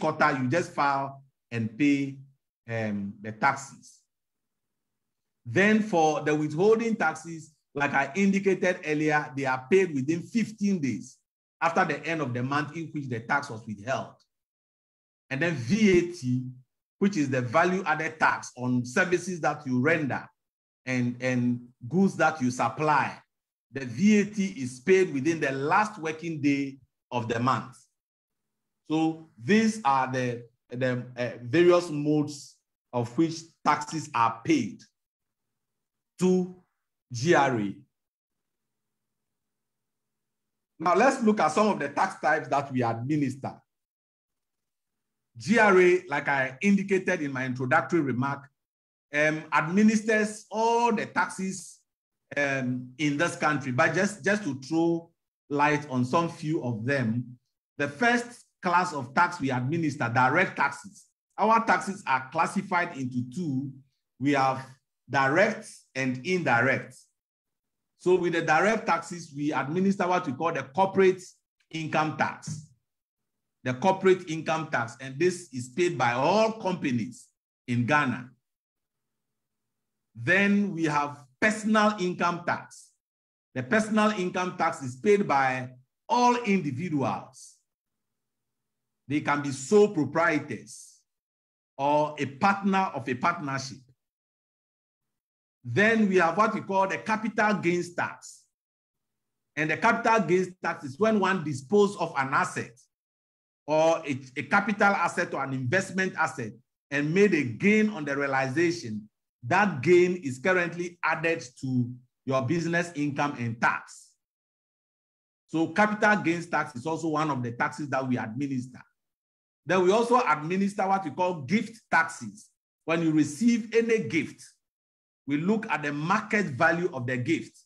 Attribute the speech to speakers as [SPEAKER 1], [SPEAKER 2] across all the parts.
[SPEAKER 1] quarter, you just file and pay the taxes. Then for the withholding taxes, like I indicated earlier, they are paid within 15 days after the end of the month in which the tax was withheld. And then VAT, which is the value added tax on services that you render and goods that you supply. The VAT is paid within the last working day of the month. So these are the various modes of which taxes are paid to GRA. Now let's look at some of the tax types that we administer. GRA, like I indicated in my introductory remark, administers all the taxes in this country, but just to throw light on some few of them. The first class of tax we administer, direct taxes. Our taxes are classified into two. We have direct and indirect. So with the direct taxes, we administer what we call the corporate income tax. The corporate income tax, and this is paid by all companies in Ghana. Then we have personal income tax. The personal income tax is paid by all individuals. They can be sole proprietors or a partner of a partnership. Then we have what we call the capital gains tax. And the capital gains tax is when one disposes of an asset or a capital asset or an investment asset and made a gain on the realization. That gain is currently added to your business income and tax. So capital gains tax is also one of the taxes that we administer. Then we also administer what we call gift taxes. When you receive any gift, we look at the market value of the gift,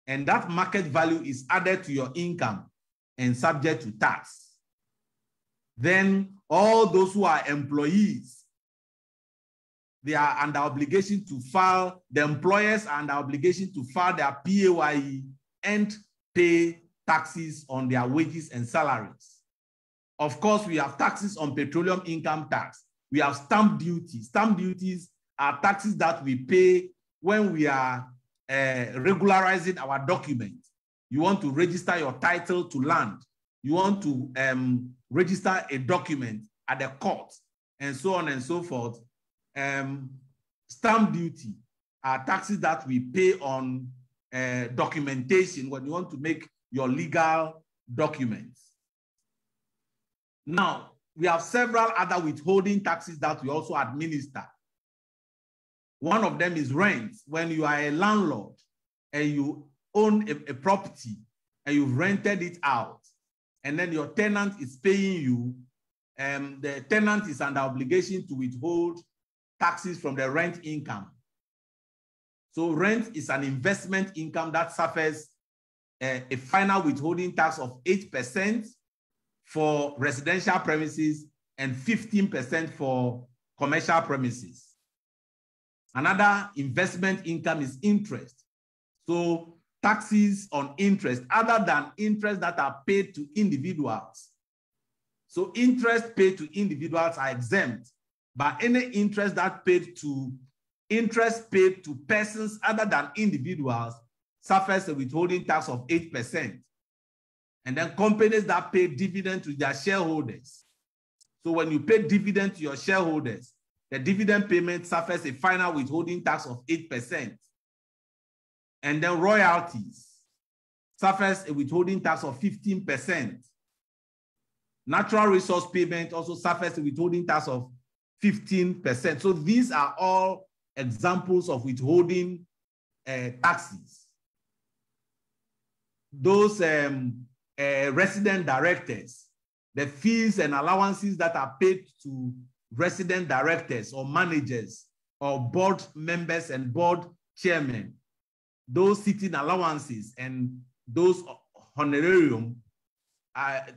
[SPEAKER 1] and that market value is added to your income and subject to tax. Then all those who are employees, they are under obligation to file, the employers are under obligation to file their PAYE and pay taxes on their wages and salaries. Of course, we have taxes on petroleum income tax. We have stamp duties. Stamp duties are taxes that we pay when we are regularizing our documents. You want to register your title to land. You want to register a document at the court, and so on and so forth. Stamp duty are taxes that we pay on documentation when you want to make your legal documents. Now, we have several other withholding taxes that we also administer. One of them is rent. When you are a landlord and you own a property and you've rented it out, and then your tenant is paying you, the tenant is under obligation to withhold taxes from the rent income. So rent is an investment income that suffers a final withholding tax of 8% for residential premises and 15% for commercial premises. Another investment income is interest. So taxes on interest, other than interest that are paid to individuals. So interest paid to individuals are exempt, but any interest paid to persons other than individuals suffers a withholding tax of 8%. And then companies that pay dividend to their shareholders. So when you pay dividend to your shareholders, the dividend payment suffers a final withholding tax of 8%. And then royalties suffers a withholding tax of 15%. Natural resource payment also suffers a withholding tax of 15%. So these are all examples of withholding taxes. Those resident directors, the fees and allowances that are paid to resident directors or managers or board members and board chairmen, those sitting allowances and those honorarium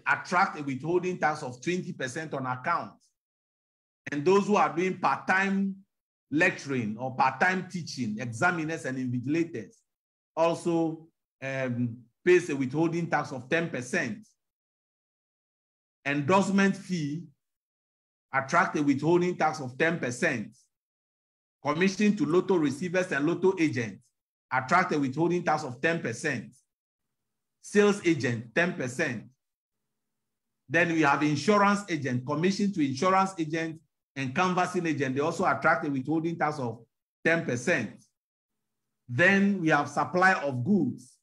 [SPEAKER 1] attract a withholding tax of 20% on account. And those who are doing part-time lecturing or part-time teaching, examiners and invigilators, also pays a withholding tax of 10%. Endorsement fee attract a withholding tax of 10%. Commission to lotto receivers and lotto agents, attract a withholding tax of 10%. Sales agent, 10%. Then we have insurance agent, commission to insurance agent and canvassing agent. They also attract a withholding tax of 10%. Then we have supply of goods,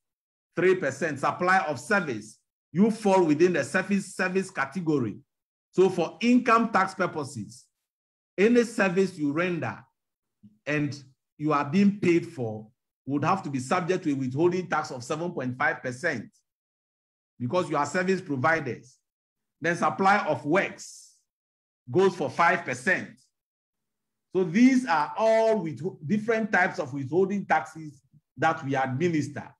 [SPEAKER 1] 3%. Supply of service, you fall within the service category. So for income tax purposes, any service you render and you are being paid for would have to be subject to a withholding tax of 7.5% because you are service providers. Then supply of works goes for 5%. So these are all with different types of withholding taxes that we administer.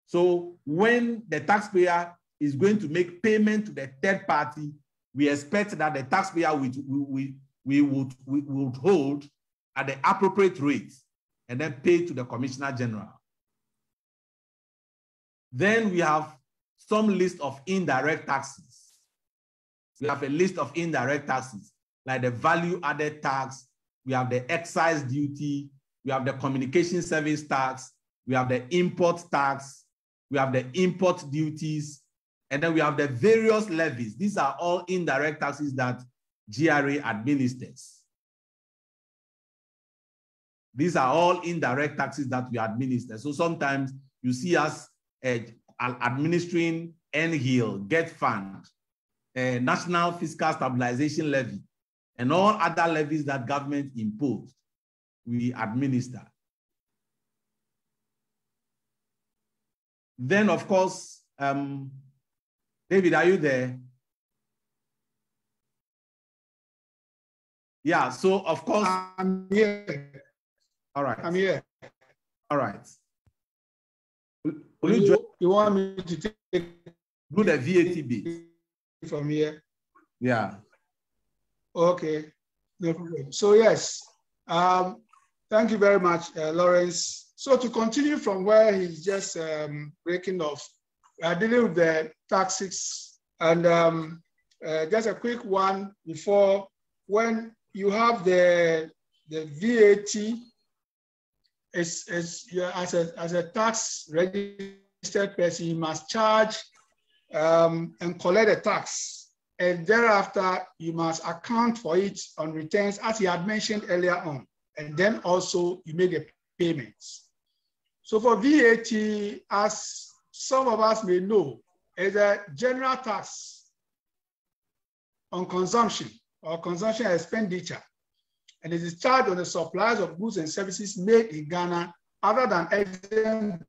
[SPEAKER 1] So when the taxpayer is going to make payment to the third party, we expect that the taxpayer would hold at the appropriate rate and then pay to the Commissioner General. Then we have some list of indirect taxes. We have a list of indirect taxes, like the value added tax, we have the excise duty, we have the communication service tax, we have the import tax, we have the import duties, and then we have the various levies. These are all indirect taxes that GRA administers. These are all indirect taxes that we administer. So sometimes you see us administering NHIL, Get Fund, National Fiscal Stabilization Levy, and all other levies that government imposed, we administer. Then, of course, David, are you there? Yeah, so of course.
[SPEAKER 2] I'm here.
[SPEAKER 1] All right.
[SPEAKER 2] I'm here.
[SPEAKER 1] All right.
[SPEAKER 2] You want me to take
[SPEAKER 1] do the VAT bit
[SPEAKER 2] from here?
[SPEAKER 1] Yeah.
[SPEAKER 2] Okay, no problem. So yes, thank you very much, Lawrence. So to continue from where he's just breaking off, we are dealing with the taxes, and just a quick one before, when you have the VAT, as a tax registered person, you must charge and collect a tax. And thereafter, you must account for it on returns, as he had mentioned earlier on. And then also, you make the payments. So for VAT, as some of us may know, is a general tax on consumption or consumption expenditure. And it is charged on the supplies of goods and services made in Ghana other than exempt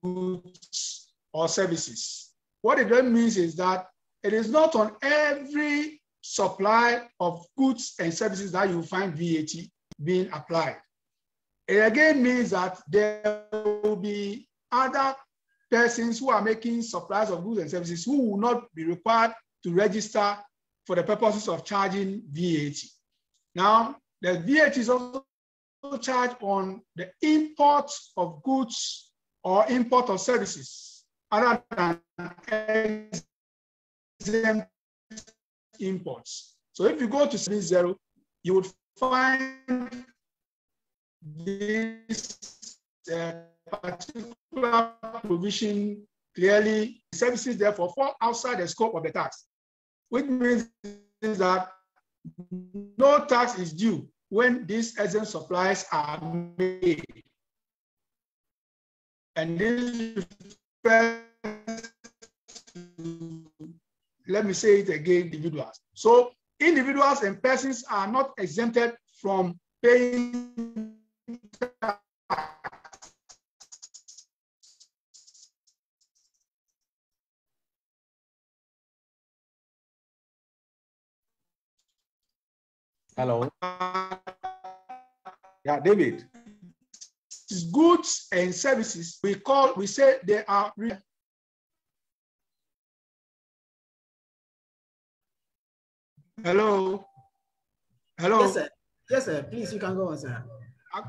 [SPEAKER 2] goods or services. What it then means is that it is not on every supply of goods and services that you find VAT being applied. It again means that there will be other persons who are making supplies of goods and services who will not be required to register for the purposes of charging VAT. Now, the VAT is also charged on the import of goods or import of services other than exempt imports. So if you go to 70, you would find this particular provision clearly. Services therefore fall outside the scope of the tax, which means that no tax is due when these exempt supplies are made. And this refers to, let me say it again, individuals. So individuals and persons are not exempted from paying tax.
[SPEAKER 1] Hello. Yeah, David.
[SPEAKER 2] Goods and services, we say they are. Hello. Hello.
[SPEAKER 3] Yes, sir. Yes, sir. Please, you can go on, sir.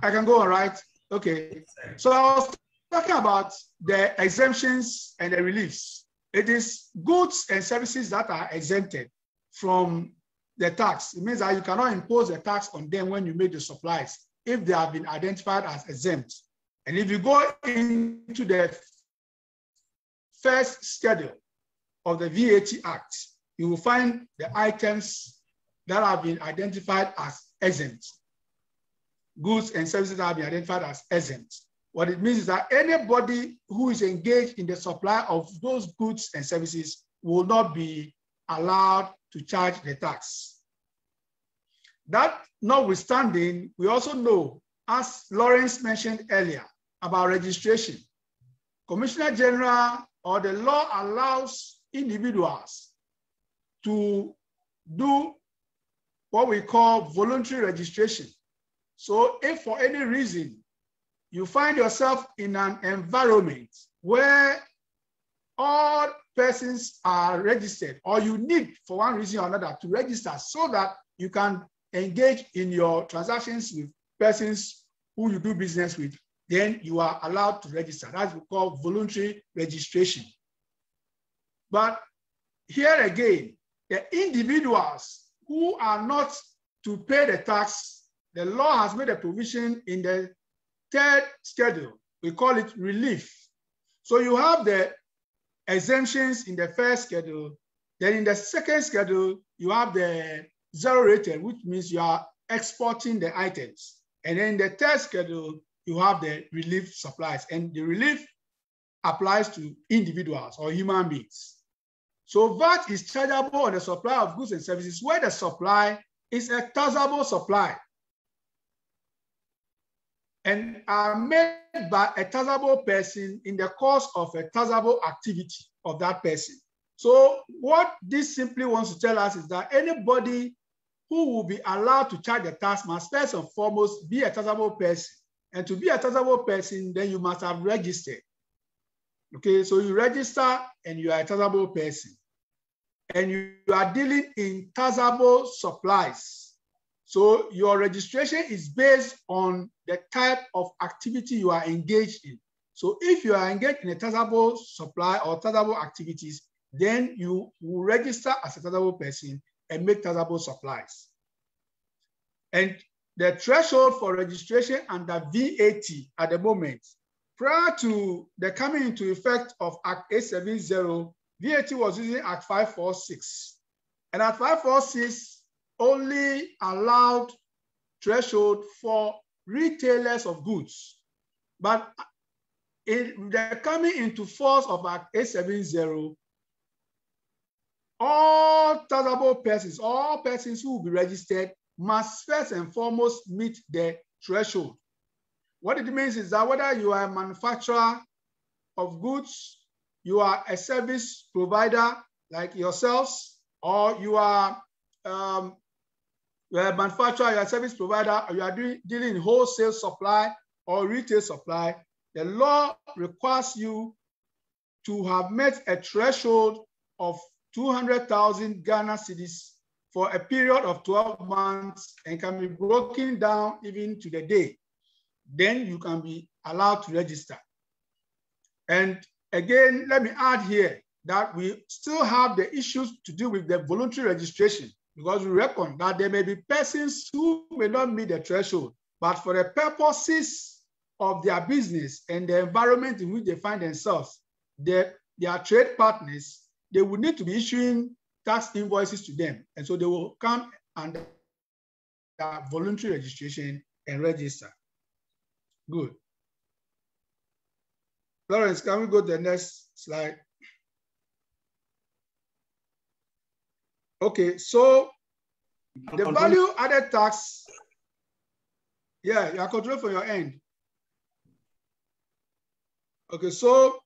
[SPEAKER 2] I can go on, right? Okay. So I was talking about the exemptions and the reliefs. It is goods and services that are exempted from the tax. It means that you cannot impose a tax on them when you make the supplies if they have been identified as exempt. And if you go into the first schedule of the VAT Act, you will find the items that have been identified as exempt. Goods and services that have been identified as exempt. What it means is that anybody who is engaged in the supply of those goods and services will not be allowed to charge the tax. That notwithstanding, we also know, as Lawrence mentioned earlier, about registration. Commissioner General or the law allows individuals to do what we call voluntary registration. So if for any reason you find yourself in an environment where all persons are registered, or you need for one reason or another to register so that you can engage in your transactions with persons who you do business with, then you are allowed to register. That's what we call voluntary registration. But here again, the individuals who are not to pay the tax, the law has made a provision in the third schedule. We call it relief. So you have the exemptions in the first schedule. Then in the second schedule, you have the zero rated, which means you are exporting the items. And then in the third schedule, you have the relief supplies. And the relief applies to individuals or human beings. So VAT is chargeable on the supply of goods and services where the supply is a taxable supply and are made by a taxable person in the course of a taxable activity of that person. So what this simply wants to tell us is that anybody who will be allowed to charge the tax must first and foremost be a taxable person. And to be a taxable person, then you must have registered. Okay, so you register and you are a taxable person. And you are dealing in taxable supplies. So your registration is based on the type of activity you are engaged in. So if you are engaged in a taxable supply or taxable activities, then you will register as a taxable person and make taxable supplies. And the threshold for registration under VAT at the moment, prior to the coming into effect of Act 870, VAT was using Act 546. And Act 546 only allowed threshold for retailers of goods. But in the coming into force of Act 870, all taxable persons, all persons who will be registered must first and foremost meet the threshold. What it means is that whether you are a manufacturer of goods, you are a service provider like yourselves, or you are a manufacturer, you are a service provider, or you are dealing in wholesale supply or retail supply, the law requires you to have met a threshold of 200,000 Ghana cedis for a period of 12 months and can be broken down even to the day. Then you can be allowed to register. And again, let me add here that we still have the issues to do with the voluntary registration, because we reckon that there may be persons who may not meet the threshold, but for the purposes of their business and the environment in which they find themselves, their trade partners, they will need to be issuing tax invoices to them. And so they will come under voluntary registration and register. Good. Lawrence, can we go to the next slide? Okay, so the value added tax, yeah, you are controlling for your end. Okay, so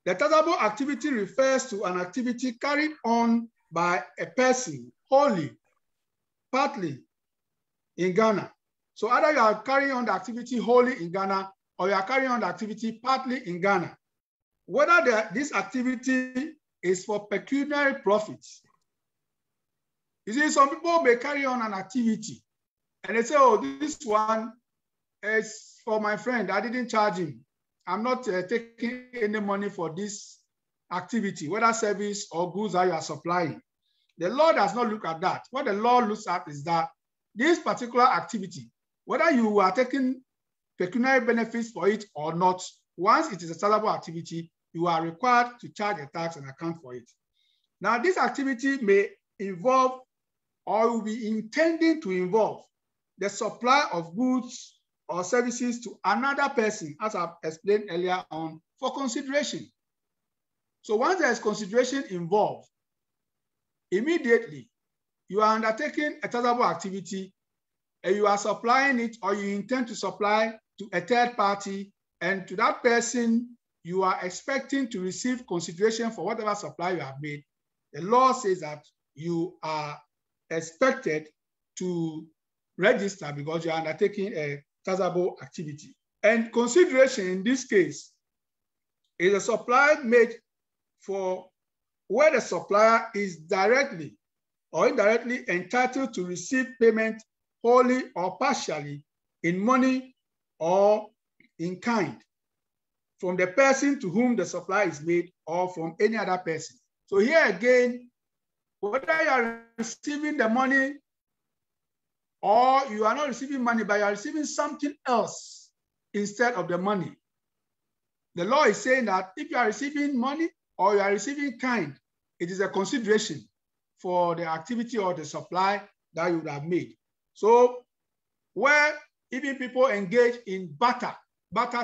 [SPEAKER 2] the taxable activity refers to an activity carried on by a person wholly, partly in Ghana. So either you are carrying on the activity wholly in Ghana or you are carrying on the activity partly in Ghana. Whether this activity is for pecuniary profits. You see, some people may carry on an activity and they say, oh, this one is for my friend, I didn't charge him. I'm not taking any money for this activity, whether service or goods that you are supplying. The law does not look at that. What the law looks at is that this particular activity, whether you are taking pecuniary benefits for it or not, once it is a taxable activity, you are required to charge a tax and account for it. Now, this activity may involve or will be intending to involve the supply of goods or services to another person, as I've explained earlier on, for consideration. So once there is consideration involved, immediately you are undertaking a taxable activity and you are supplying it, or you intend to supply to a third party, and to that person you are expecting to receive consideration for whatever supply you have made. The law says that you are expected to register because you are undertaking a taxable activity. And consideration in this case is a supply made for where the supplier is directly or indirectly entitled to receive payment wholly or partially in money or in kind from the person to whom the supply is made or from any other person. So here again, whether you are receiving the money or you are not receiving money, but you are receiving something else instead of the money, the law is saying that if you are receiving money or you are receiving kind, it is a consideration for the activity or the supply that you would have made. So where even people engage in barter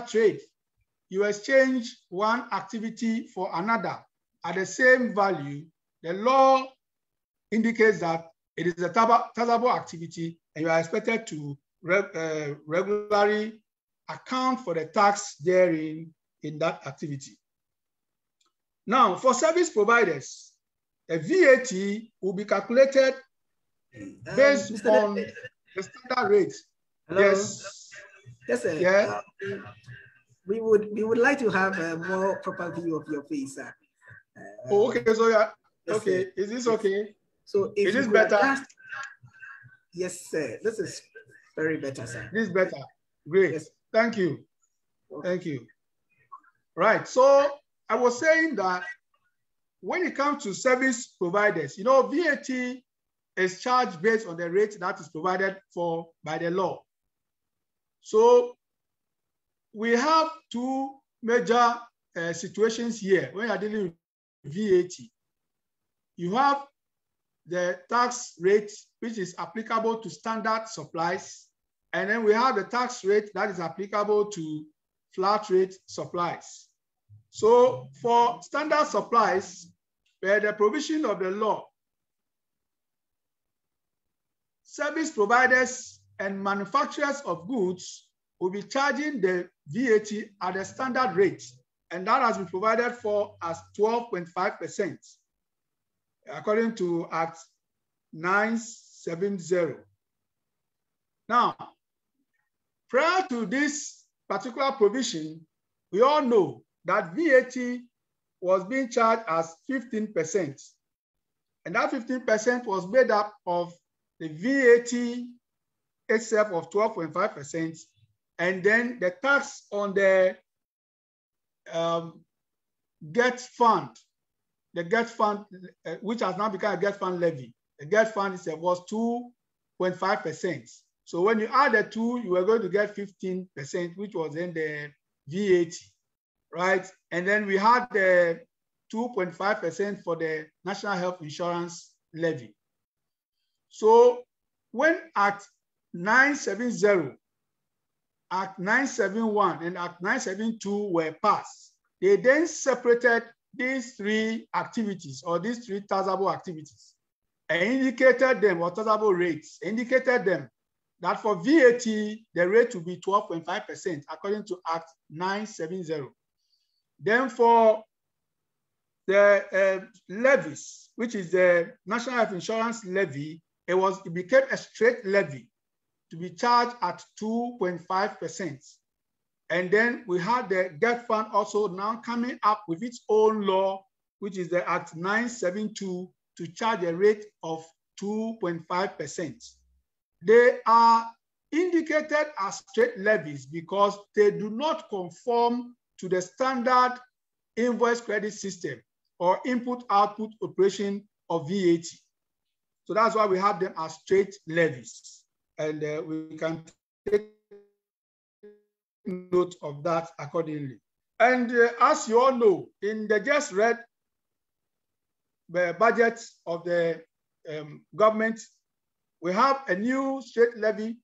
[SPEAKER 2] trade, you exchange one activity for another at the same value, the law indicates that it is a taxable activity and you are expected to regularly account for the tax therein in that activity. Now, for service providers, a VAT will be calculated based on the standard rate.
[SPEAKER 3] Hello?
[SPEAKER 2] Yes.
[SPEAKER 3] Yes, sir.
[SPEAKER 2] Yeah.
[SPEAKER 3] We would like to have a more proper view of your face, sir.
[SPEAKER 2] Okay, so yeah.
[SPEAKER 3] Yes,
[SPEAKER 2] okay,
[SPEAKER 3] sir.
[SPEAKER 2] is this okay?
[SPEAKER 3] So if
[SPEAKER 2] it is
[SPEAKER 3] better.
[SPEAKER 2] better.
[SPEAKER 3] Yes, sir. This is very better, sir.
[SPEAKER 2] This is better. Great. Yes. Thank you.
[SPEAKER 3] Okay.
[SPEAKER 2] Thank you. Right. So I was saying that when it comes to service providers, you know, VAT is charged based on the rate that is provided for by the law. So we have two major situations here when you are dealing with VAT. You have the tax rate, which is applicable to standard supplies, and then we have the tax rate that is applicable to flat rate supplies. So for standard supplies, where the provision of the law, service providers and manufacturers of goods will be charging the VAT at the standard rate, and that has been provided for as 12.5%, according to Act 970. Now, prior to this particular provision, we all know that VAT was being charged as 15%. And that 15% was made up of the VAT itself of 12.5%, and then the tax on the GET fund, which has now become a GET fund levy. The GET fund itself was 2.5%. So when you add the two, you are going to get 15%, which was then the VAT, right? And then we had the 2.5% for the National Health Insurance levy. So when Act 970, Act 971, and Act 972 were passed, they then separated these three activities, or these three taxable activities, and indicated them, or taxable rates, indicated them that for VAT, the rate will be 12.5% according to Act 970. Then for the levies, which is the National Health Insurance levy, it became a straight levy to be charged at 2.5%. And then we had the GET fund also now coming up with its own law, which is the Act 972, to charge a rate of 2.5%. They are indicated as straight levies because they do not conform to the standard invoice credit system or input-output operation of VAT. So that's why we have them as straight levies. And we can take note of that accordingly. And as you all know, in the just read the budget of the government, we have a new straight levy,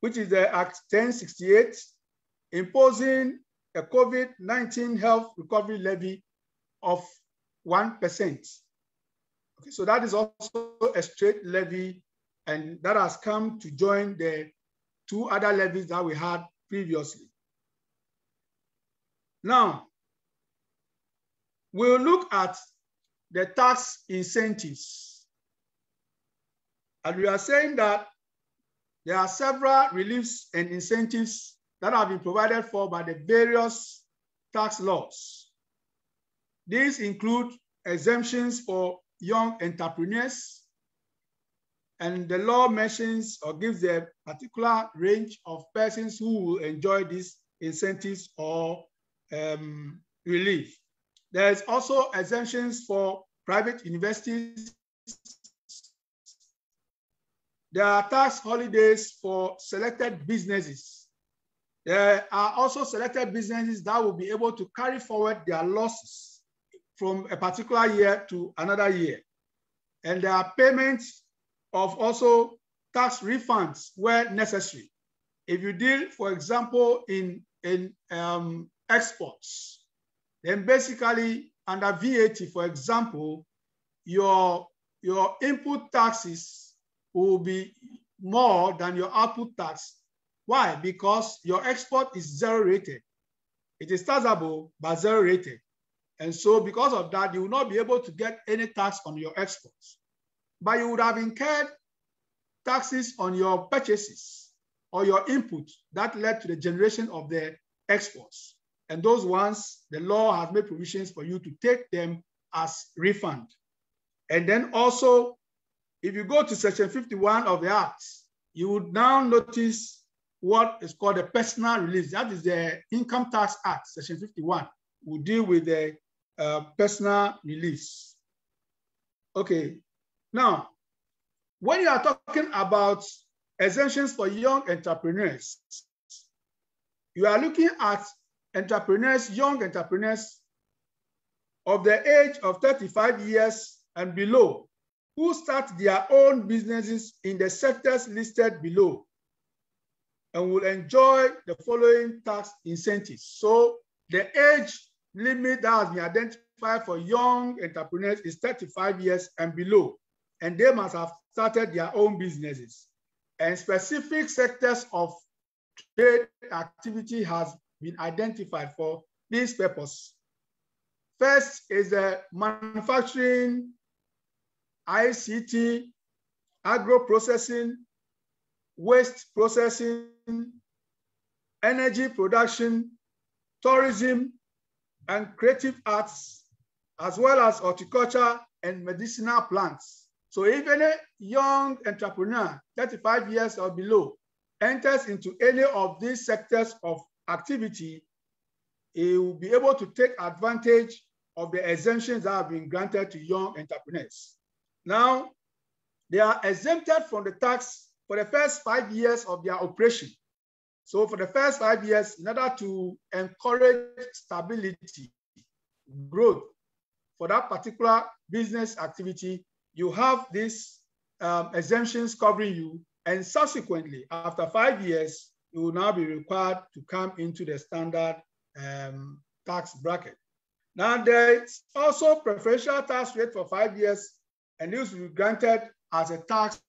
[SPEAKER 2] which is the Act 1068, imposing a COVID-19 health recovery levy of 1%. Okay, so that is also a straight levy, and that has come to join the two other levies that we had previously. Now, we'll look at the tax incentives. And we are saying that there are several reliefs and incentives that have been provided for by the various tax laws. These include exemptions for young entrepreneurs, and the law mentions or gives a particular range of persons who will enjoy these incentives or relief. There's also exemptions for private universities. There are tax holidays for selected businesses. There are also selected businesses that will be able to carry forward their losses from a particular year to another year. And there are payments of also tax refunds where necessary. If you deal, for example, in exports, then basically under VAT, for example, your input taxes will be more than your output tax. Why? Because your export is zero rated. It is taxable, but zero rated. And so because of that, you will not be able to get any tax on your exports. But you would have incurred taxes on your purchases or your input that led to the generation of the exports. And those ones, the law has made provisions for you to take them as refund. And then also, if you go to Section 51 of the Act, you would now notice what is called a personal relief. That is the Income Tax Act, Section 51, will deal with the personal release. Okay, now, when you are talking about exemptions for young entrepreneurs, you are looking at entrepreneurs, young entrepreneurs of the age of 35 years and below, who start their own businesses in the sectors listed below and will enjoy the following tax incentives. So the age limit that has been identified for young entrepreneurs is 35 years and below, and they must have started their own businesses. And specific sectors of trade activity has been identified for this purpose. First is the manufacturing, ICT, agro-processing, waste processing, energy production, tourism, and creative arts, as well as horticulture and medicinal plants. So if any young entrepreneur, 35 years or below, enters into any of these sectors of activity, he will be able to take advantage of the exemptions that have been granted to young entrepreneurs. Now, they are exempted from the tax for the first 5 years of their operation. So for the first 5 years, in order to encourage stability, growth for that particular business activity, you have these exemptions covering you. And subsequently, after 5 years, you will now be required to come into the standard tax bracket. Now, there is also preferential tax rate for 5 years, and this will be granted as a tax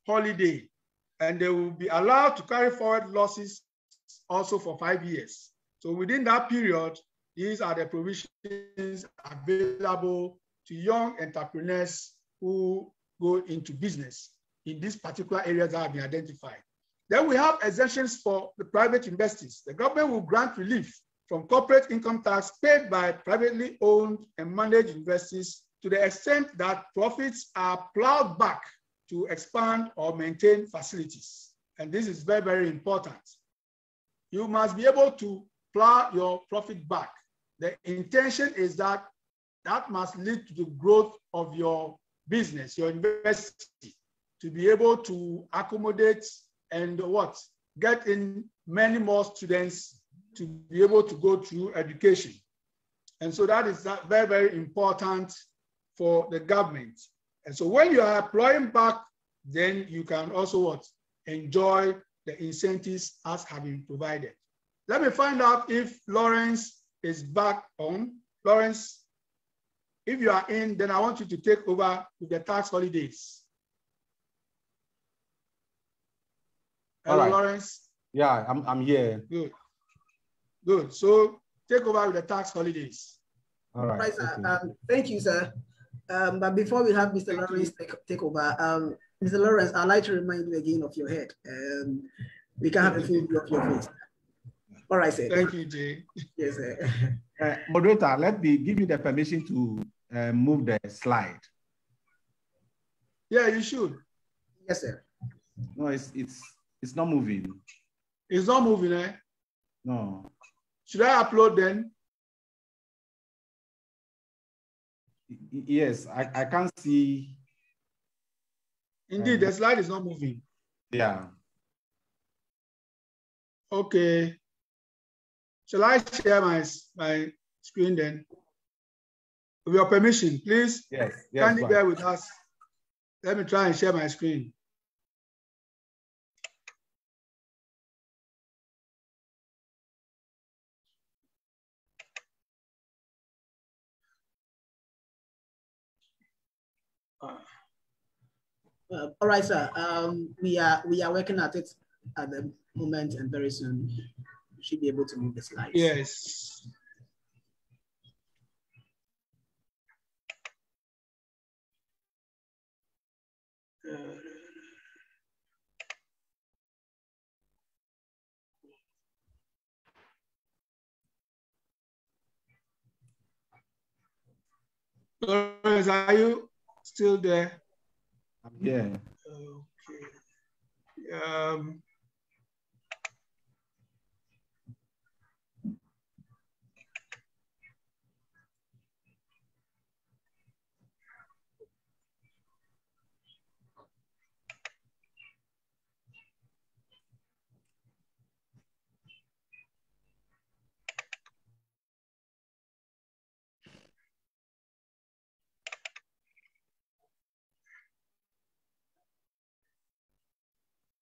[SPEAKER 2] holiday. And they will be allowed to carry forward losses also for 5 years. So within that period, these are the provisions available to young entrepreneurs who go into business in these particular areas that have been identified. Then we have exemptions for the private investors. The government will grant relief from corporate income tax paid by privately owned and managed investors to the extent that profits are plowed back to expand or maintain facilities. And this is very, very important. You must be able to plow your profit back. The intention is that that must lead to the growth of your business, your university, to be able to accommodate and get in many more students to be able to go through education. And so that is very, very important for the government. And so when you are employing back, then you can also enjoy the incentives as have been provided. Let me find out if Lawrence is back on. Lawrence, if you are in, then I want you to take over with the tax holidays. Hello, right. Lawrence?
[SPEAKER 1] Yeah, I'm here.
[SPEAKER 2] Good. Good. So take over with the tax holidays.
[SPEAKER 1] All right.
[SPEAKER 3] Right, sir. Thank you, sir. But before we have Mr. Lawrence take over, Mr. Lawrence, I'd like to remind you again of your head. We can have a full view of your face. All right, sir.
[SPEAKER 2] Thank you, Jay.
[SPEAKER 3] Yes, sir.
[SPEAKER 1] Moderator, let me give you the permission to move the slide.
[SPEAKER 2] Yeah, you should.
[SPEAKER 3] Yes, sir.
[SPEAKER 1] No, it's not moving.
[SPEAKER 2] It's not moving, eh?
[SPEAKER 1] No.
[SPEAKER 2] Should I upload then?
[SPEAKER 1] Yes, I can't see.
[SPEAKER 2] Indeed, the slide is not moving.
[SPEAKER 1] Yeah.
[SPEAKER 2] Okay. Shall I share my screen then? With your permission, please.
[SPEAKER 1] Yes.
[SPEAKER 2] Kindly bear with us. Let me try and share my screen.
[SPEAKER 3] All right, sir. We are working at it at the moment, and very soon we should be able to move the slides.
[SPEAKER 2] Yes. Lawrence, are you still there?
[SPEAKER 1] I'm here.
[SPEAKER 2] Okay.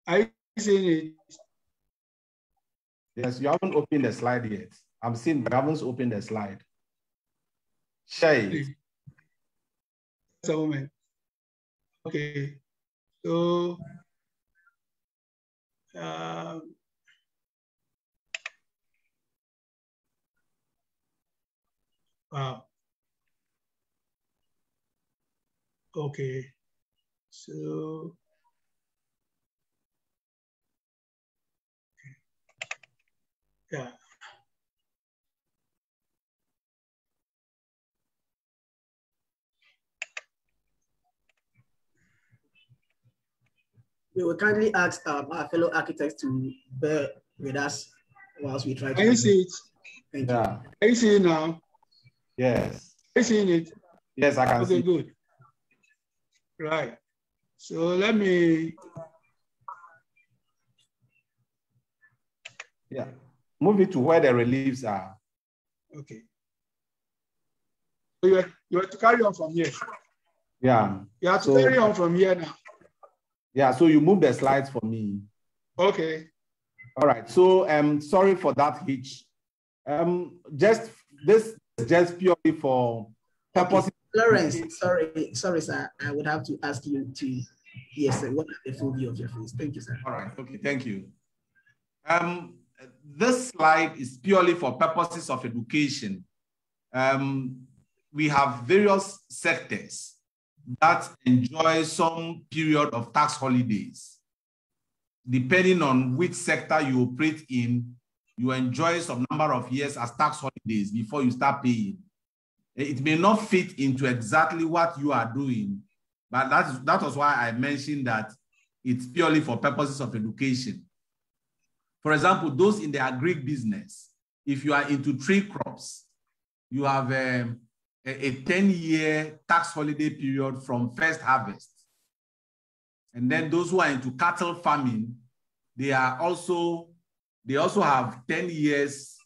[SPEAKER 2] Are you seeing it?
[SPEAKER 1] Yes, you haven't opened the slide yet. I'm seeing you haven't opened the slide. Share it.
[SPEAKER 2] Just a moment. Okay. So wow. Okay. So yeah.
[SPEAKER 3] We will kindly ask our fellow architects to bear with us whilst we try to.
[SPEAKER 2] Can you see it?
[SPEAKER 3] Thank you.
[SPEAKER 2] Can you see it now?
[SPEAKER 1] Yes.
[SPEAKER 2] Are you seeing it?
[SPEAKER 1] Yes, I can see.
[SPEAKER 2] Okay, good. Right. So let me.
[SPEAKER 1] Yeah. Move it to where the reliefs are.
[SPEAKER 2] Okay. So you have to carry on from here.
[SPEAKER 1] Yeah.
[SPEAKER 2] You have to carry on from here now.
[SPEAKER 1] Yeah, so you move the slides for me.
[SPEAKER 2] Okay.
[SPEAKER 1] All right. So sorry for that hitch. Just this is just purely for purposes.
[SPEAKER 3] Lawrence, sorry, sir. I would have to ask you to, yes, sir, what is the full view of your face? Thank you, sir.
[SPEAKER 1] All right. Okay, thank you. This slide is purely for purposes of education. We have various sectors that enjoy some period of tax holidays. Depending on which sector you operate in, you enjoy some number of years as tax holidays before you start paying. It may not fit into exactly what you are doing, but that was why I mentioned that it's purely for purposes of education. For example, those in the agri business, if you are into tree crops, you have a 10-year tax holiday period from first harvest. And then those who are into cattle farming, they also have 10 years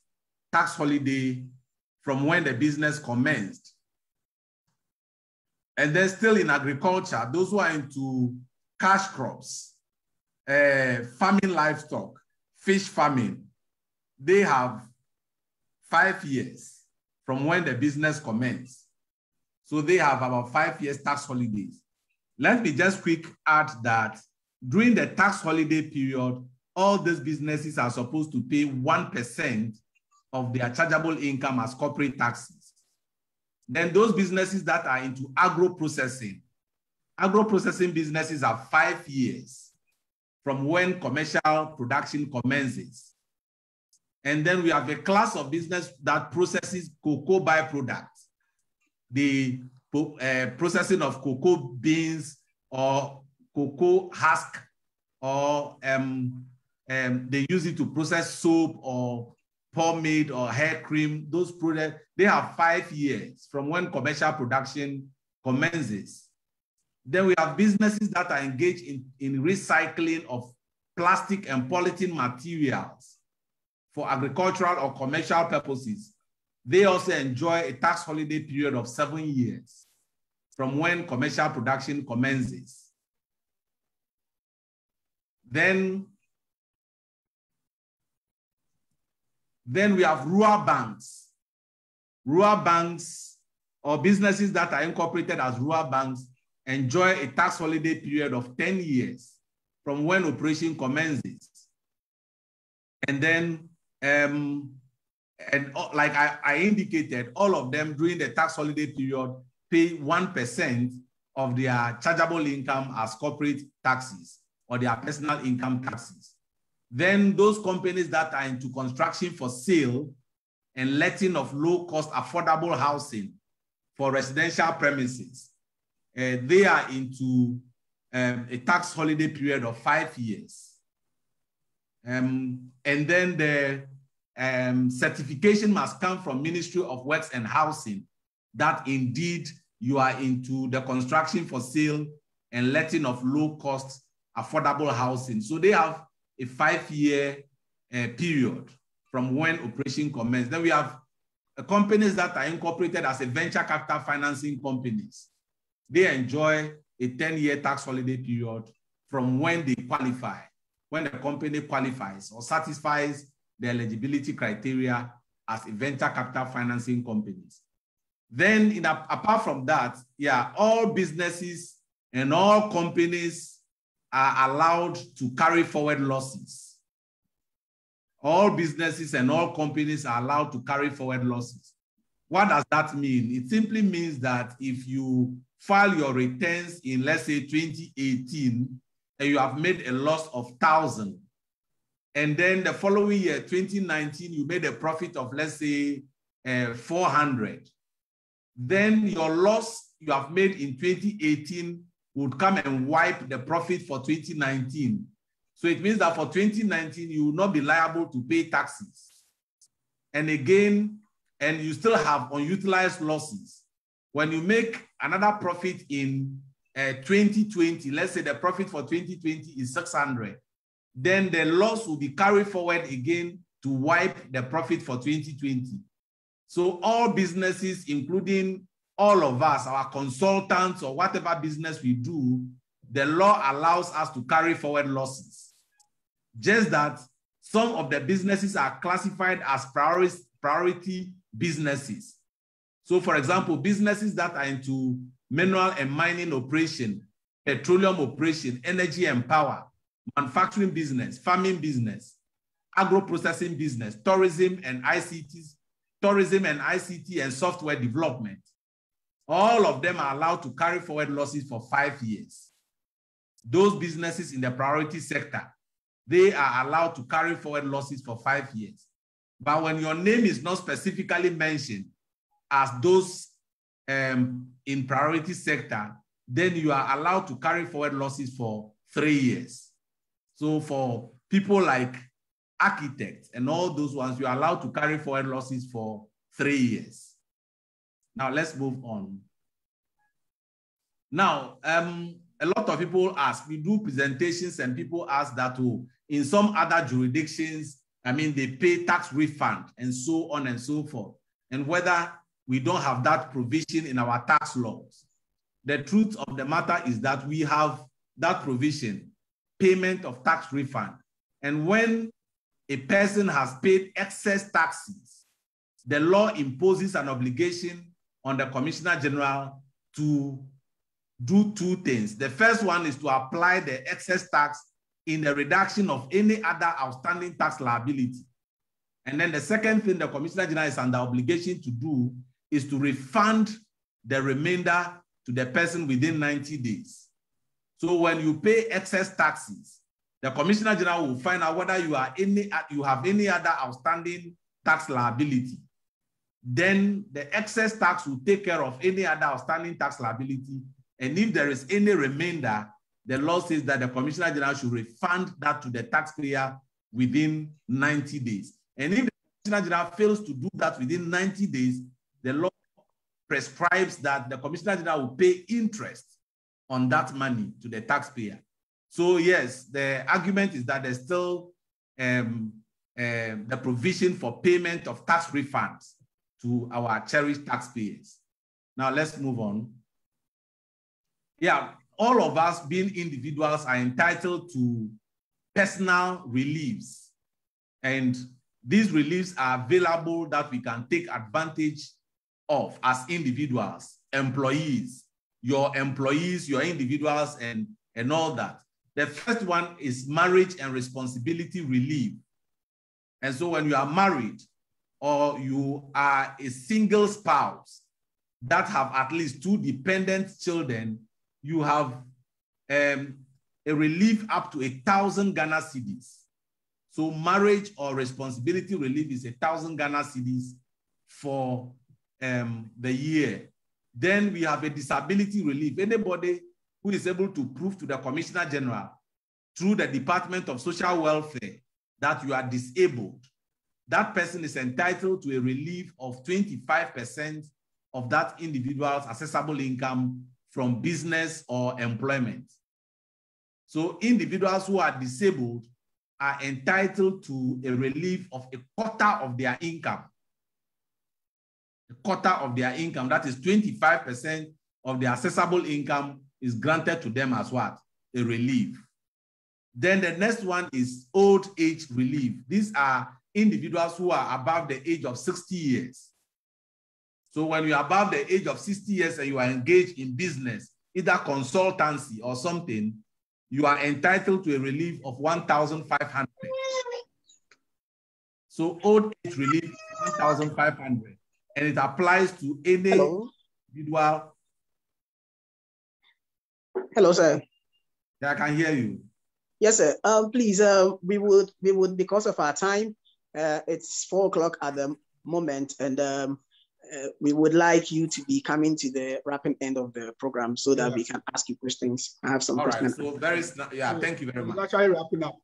[SPEAKER 1] tax holiday from when the business commenced. And then still in agriculture, those who are into cash crops, farming livestock, fish farming, they have 5 years from when the business commenced. So they have about 5 years tax holidays. Let me just quick add that during the tax holiday period, all these businesses are supposed to pay 1% of their chargeable income as corporate taxes. Then those businesses that are into agro-processing businesses have 5 years from when commercial production commences. And then we have a class of business that processes cocoa byproducts, the processing of cocoa beans or cocoa husk, or they use it to process soap or pomade or hair cream. Those products, they have 5 years from when commercial production commences. Then we have businesses that are engaged in recycling of plastic and polythene materials for agricultural or commercial purposes. They also enjoy a tax holiday period of 7 years from when commercial production commences. Then we have rural banks. Rural banks or businesses that are incorporated as rural banks enjoy a tax holiday period of 10 years from when operation commences. And then, like I indicated, all of them during the tax holiday period pay 1% of their chargeable income as corporate taxes or their personal income taxes. Then those companies that are into construction for sale and letting of low-cost affordable housing for residential premises, they are into a tax holiday period of 5 years. And then the certification must come from Ministry of Works and Housing that indeed you are into the construction for sale and letting of low-cost affordable housing. So they have a 5-year period from when operation commenced. Then we have companies that are incorporated as a venture capital financing companies. They enjoy a 10-year tax holiday period from when they qualify, when the company qualifies or satisfies the eligibility criteria as a venture capital financing companies. Then apart from that, yeah, all businesses and all companies are allowed to carry forward losses. All businesses and all companies are allowed to carry forward losses. What does that mean? It simply means that if you file your returns in, let's say, 2018, and you have made a loss of 1,000, and then the following year, 2019, you made a profit of, let's say, 400, then your loss you have made in 2018 would come and wipe the profit for 2019. So it means that for 2019, you will not be liable to pay taxes. And again, and you still have unutilized losses. When you make another profit in 2020, let's say the profit for 2020 is 600, then the loss will be carried forward again to wipe the profit for 2020. So all businesses, including all of us, our consultants or whatever business we do, the law allows us to carry forward losses. Just that some of the businesses are classified as priority businesses. So for example, businesses that are into mineral and mining operation, petroleum operation, energy and power, manufacturing business, farming business, agro-processing business, tourism and ICT and software development. All of them are allowed to carry forward losses for 5 years. Those businesses in the priority sector, they are allowed to carry forward losses for 5 years. But when your name is not specifically mentioned as those in priority sector, then you are allowed to carry forward losses for 3 years. So for people like architects and all those ones, you are allowed to carry forward losses for 3 years. Now let's move on. Now, a lot of people ask, we do presentations and people ask that, oh, in some other jurisdictions, I mean, they pay tax refund and so on and so forth, and whether we don't have that provision in our tax laws. The truth of the matter is that we have that provision, payment of tax refund. And when a person has paid excess taxes, the law imposes an obligation on the Commissioner General to do two things. The first one is to apply the excess tax in the reduction of any other outstanding tax liability. And then the second thing the Commissioner General is under obligation to do is to refund the remainder to the person within 90 days. So when you pay excess taxes, the Commissioner General will find out whether you have any other outstanding tax liability. Then the excess tax will take care of any other outstanding tax liability. And if there is any remainder, the law says that the Commissioner General should refund that to the taxpayer within 90 days. And if the Commissioner General fails to do that within 90 days, the law prescribes that the Commissioner General will pay interest on that money to the taxpayer. So yes, the argument is that there's still the provision for payment of tax refunds to our cherished taxpayers. Now let's move on. Yeah, all of us being individuals are entitled to personal reliefs. And these reliefs are available that we can take advantage of as individuals, employees, your individuals, and all that. The first one is marriage and responsibility relief. And so when you are married or you are a single spouse that have at least 2 dependent children, you have a relief up to 1,000 Ghana cedis. So marriage or responsibility relief is 1,000 Ghana cedis for the year. Then we have a disability relief. Anybody who is able to prove to the Commissioner General through the Department of Social Welfare that you are disabled, that person is entitled to a relief of 25% of that individual's accessible income from business or employment. So individuals who are disabled are entitled to a relief of 1/4 of their income. 1/4 of their income, that is 25% of their accessible income, is granted to them as what? A relief. Then the next one is old age relief. These are individuals who are above the age of 60 years. So when you're above the age of 60 years and you are engaged in business, either consultancy or something, you are entitled to a relief of 1,500. So old age relief is 1,500, and it applies to any individual.
[SPEAKER 3] Hello, sir.
[SPEAKER 1] Yeah, I can hear you.
[SPEAKER 3] Yes, sir. Please, we would because of our time, it's 4 o'clock at the moment, and we would like you to be coming to the wrapping end of the program so that we can ask you questions. I have some questions.
[SPEAKER 1] All right, so thank you very much.
[SPEAKER 2] Actually wrapping up.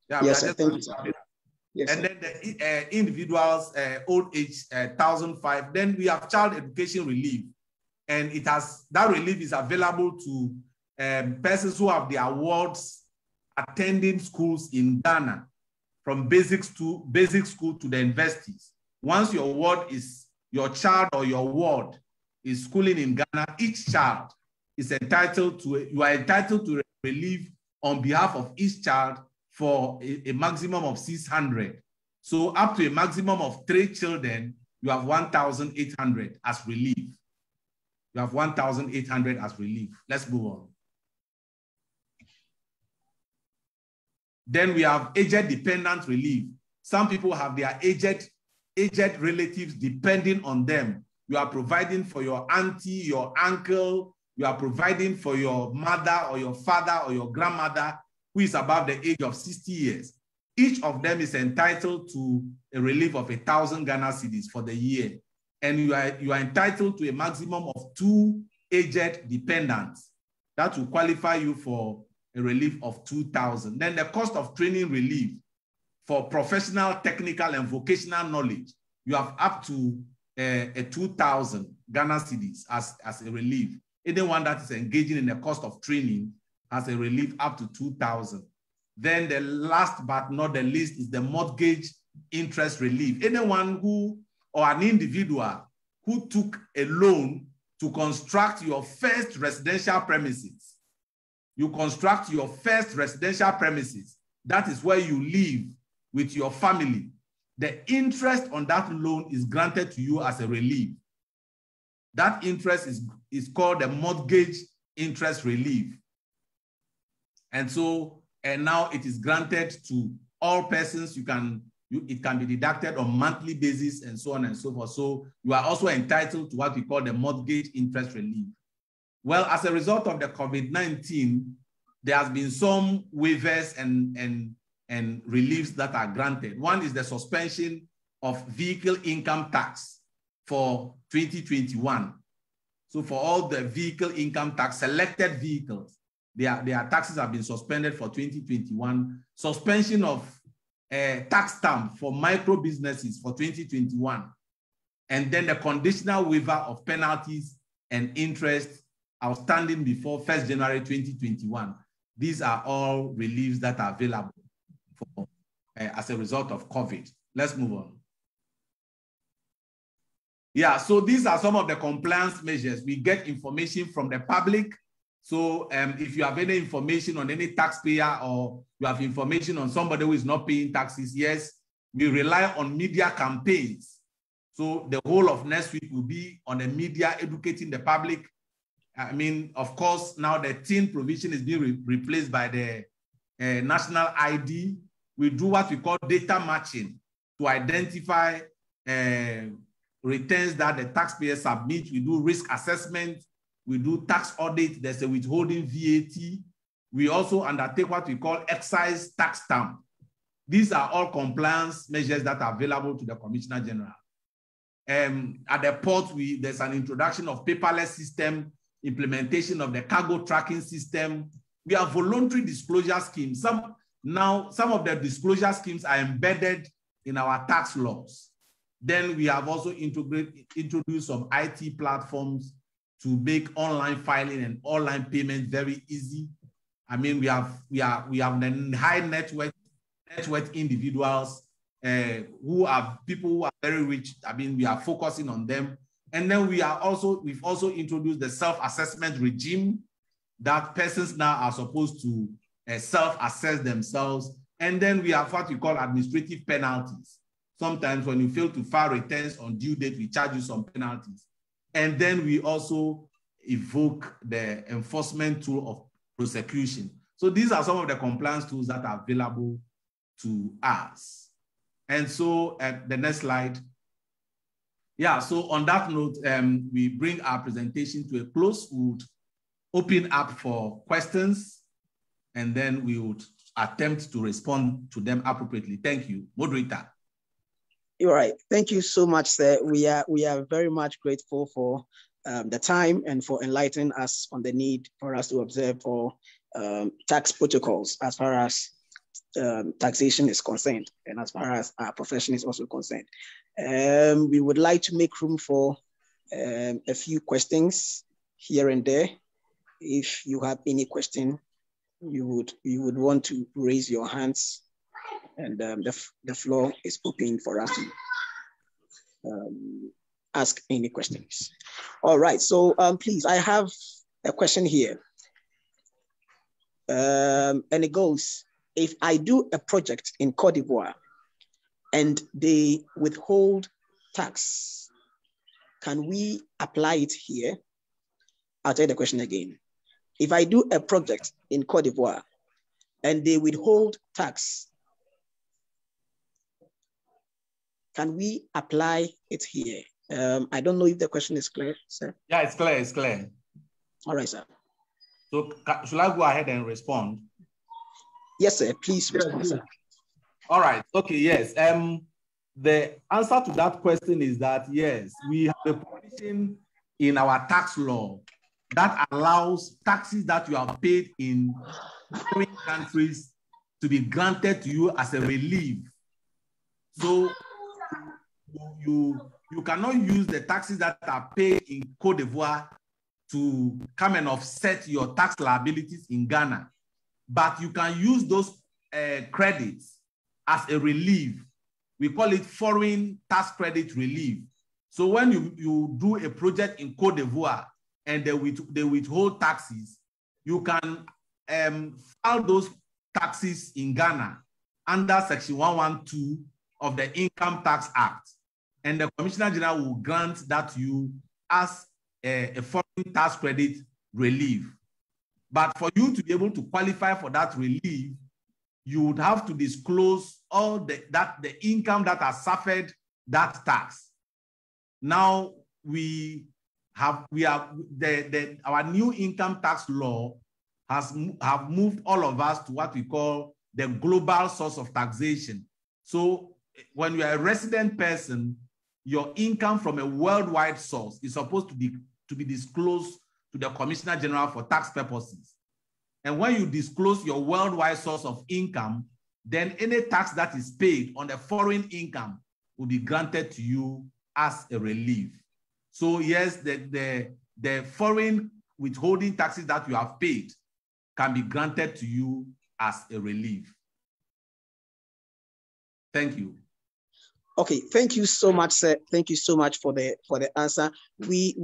[SPEAKER 1] Yeah,
[SPEAKER 3] yes, sir. Thank you, sir.
[SPEAKER 1] Yes, and then the individuals, old age, 1,005. Then we have child education relief, and that relief is available to persons who have their wards attending schools in Ghana, from basic school to the universities. Once your child or your ward is schooling in Ghana, each child is entitled to, you are entitled to relief on behalf of each child for a maximum of 600. So up to a maximum of 3 children, you have 1,800 as relief. You have 1,800 as relief. Let's move on. Then we have aged dependent relief. Some people have their aged relatives depending on them. You are providing for your auntie, your uncle, you are providing for your mother or your father or your grandmother who is above the age of 60 years. Each of them is entitled to a relief of 1,000 Ghana cedis for the year. And you are entitled to a maximum of 2 aged dependents. That will qualify you for a relief of 2,000. Then the cost of training relief for professional, technical, and vocational knowledge, you have up to a 2,000. Ghana cedis as a relief. Anyone that is engaging in the cost of training has a relief up to 2,000. Then the last but not the least is the mortgage interest relief. Anyone who, or an individual who took a loan to construct your first residential premises. You construct your first residential premises. That is where you live with your family. The interest on that loan is granted to you as a relief. That interest is called the mortgage interest relief. And so, and now it is granted to all persons. It can be deducted on monthly basis and so on and so forth. So you are also entitled to what we call the mortgage interest relief. Well, as a result of the COVID-19, there has been some waivers and reliefs that are granted. One is the suspension of vehicle income tax for 2021. So for all the vehicle income tax, selected vehicles, their taxes have been suspended for 2021. Suspension of tax stamp for micro businesses for 2021. And then the conditional waiver of penalties and interest outstanding before 1st January 2021. These are all reliefs that are available for, as a result of COVID. Let's move on. Yeah, so these are some of the compliance measures. We get information from the public. So if you have any information on any taxpayer or you have information on somebody who is not paying taxes, yes, we rely on media campaigns. So the whole of next week will be on the media educating the public. I mean, of course, now the TIN provision is being replaced by the national ID. We do what we call data matching to identify returns that the taxpayer submit. We do risk assessment. We do tax audit. There's a withholding VAT. We also undertake what we call excise tax stamp. These are all compliance measures that are available to the Commissioner General. At the port, there's an introduction of paperless system, implementation of the cargo tracking system. We have voluntary disclosure schemes. Some of the disclosure schemes are embedded in our tax laws. Then we have also introduced some IT platforms to make online filing and online payment very easy. I mean, we have the high net worth individuals who are people who are very rich. I mean, we are focusing on them. And then we've also introduced the self-assessment regime that persons now are supposed to self-assess themselves. And then we have what we call administrative penalties. Sometimes when you fail to file returns on due date, we charge you some penalties. And then we also evoke the enforcement tool of prosecution. So these are some of the compliance tools that are available to us. And so the next slide. Yeah, so on that note, we bring our presentation to a close. We would open up for questions, and then we would attempt to respond to them appropriately. Thank you. Moderator.
[SPEAKER 4] You're right. Thank you so much, sir. We are very much grateful for the time and for enlightening us on the need for us to observe for tax protocols as far as taxation is concerned, and as far as our profession is also concerned. We would like to make room for a few questions here and there. If you have any question, you would want to raise your hands, and the floor is open for us to ask any questions. All right, so please, I have a question here. And it goes, if I do a project in Côte d'Ivoire and they withhold tax, can we apply it here? I'll tell you the question again. If I do a project in Côte d'Ivoire and they withhold tax, can we apply it here? I don't know if the question is clear, sir.
[SPEAKER 1] Yeah, it's clear, it's clear.
[SPEAKER 4] All right, sir.
[SPEAKER 1] So should I go ahead and respond?
[SPEAKER 4] Yes, sir, please respond, sir.
[SPEAKER 1] All right, okay, yes. The answer to that question is that, yes, we have a provision in our tax law that allows taxes that you have paid in foreign countries to be granted to you as a relief. So you cannot use the taxes that are paid in Côte d'Ivoire to come and offset your tax liabilities in Ghana. But you can use those credits as a relief. We call it foreign tax credit relief. So when you do a project in Côte d'Ivoire and they withhold taxes, you can file those taxes in Ghana under Section 112 of the Income Tax Act. And the Commissioner General will grant that to you as a foreign tax credit relief. But for you to be able to qualify for that relief, you would have to disclose all the income that has suffered that tax. Now our new income tax law have moved all of us to what we call the global source of taxation. So when you are a resident person, your income from a worldwide source is supposed to be disclosed to the Commissioner General for tax purposes. And when you disclose your worldwide source of income, then any tax that is paid on the foreign income will be granted to you as a relief. So yes, the foreign withholding taxes that you have paid can be granted to you as a relief. Thank you.
[SPEAKER 4] Okay, thank you so much, sir. Thank you so much for the answer. We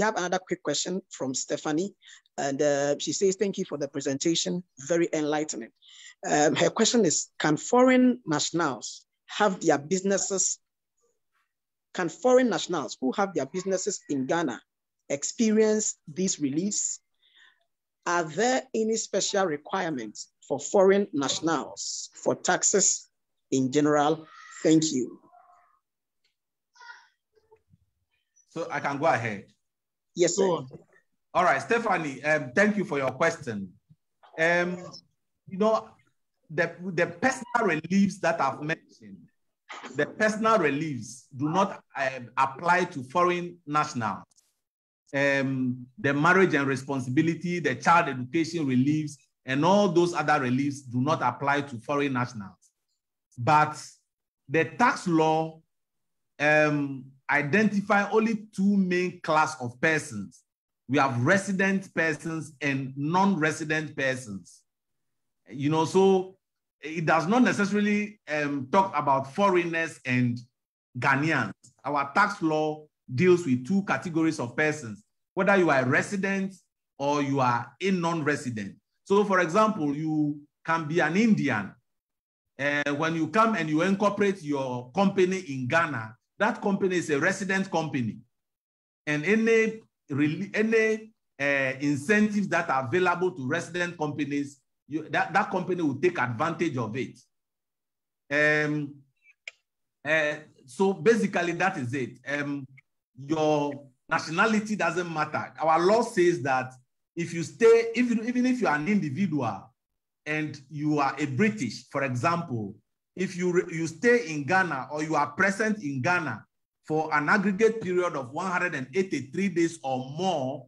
[SPEAKER 4] have another quick question from Stephanie, and she says, thank you for the presentation, very enlightening. Her question is, can foreign nationals have their businesses, can foreign nationals who have their businesses in Ghana experience these reliefs? Are there any special requirements for foreign nationals for taxes in general? Thank you.
[SPEAKER 1] So I can go ahead.
[SPEAKER 4] Yes, sir.
[SPEAKER 1] All right, Stephanie, thank you for your question. You know, the personal reliefs that I've mentioned, the personal reliefs do not apply to foreign nationals. The marriage and responsibility, the child education reliefs, and all those other reliefs do not apply to foreign nationals. But the tax law identify only two main class of persons. We have resident persons and non-resident persons. You know, so it does not necessarily talk about foreigners and Ghanaians. Our tax law deals with two categories of persons, whether you are a resident or you are a non-resident. So for example, you can be an Indian. When you come and you incorporate your company in Ghana, that company is a resident company. And any incentives that are available to resident companies, that company will take advantage of it. So basically that is it. Your nationality doesn't matter. Our law says that if you stay, even if you are an individual and you are a British, for example, if you stay in Ghana or you are present in Ghana for an aggregate period of 183 days or more,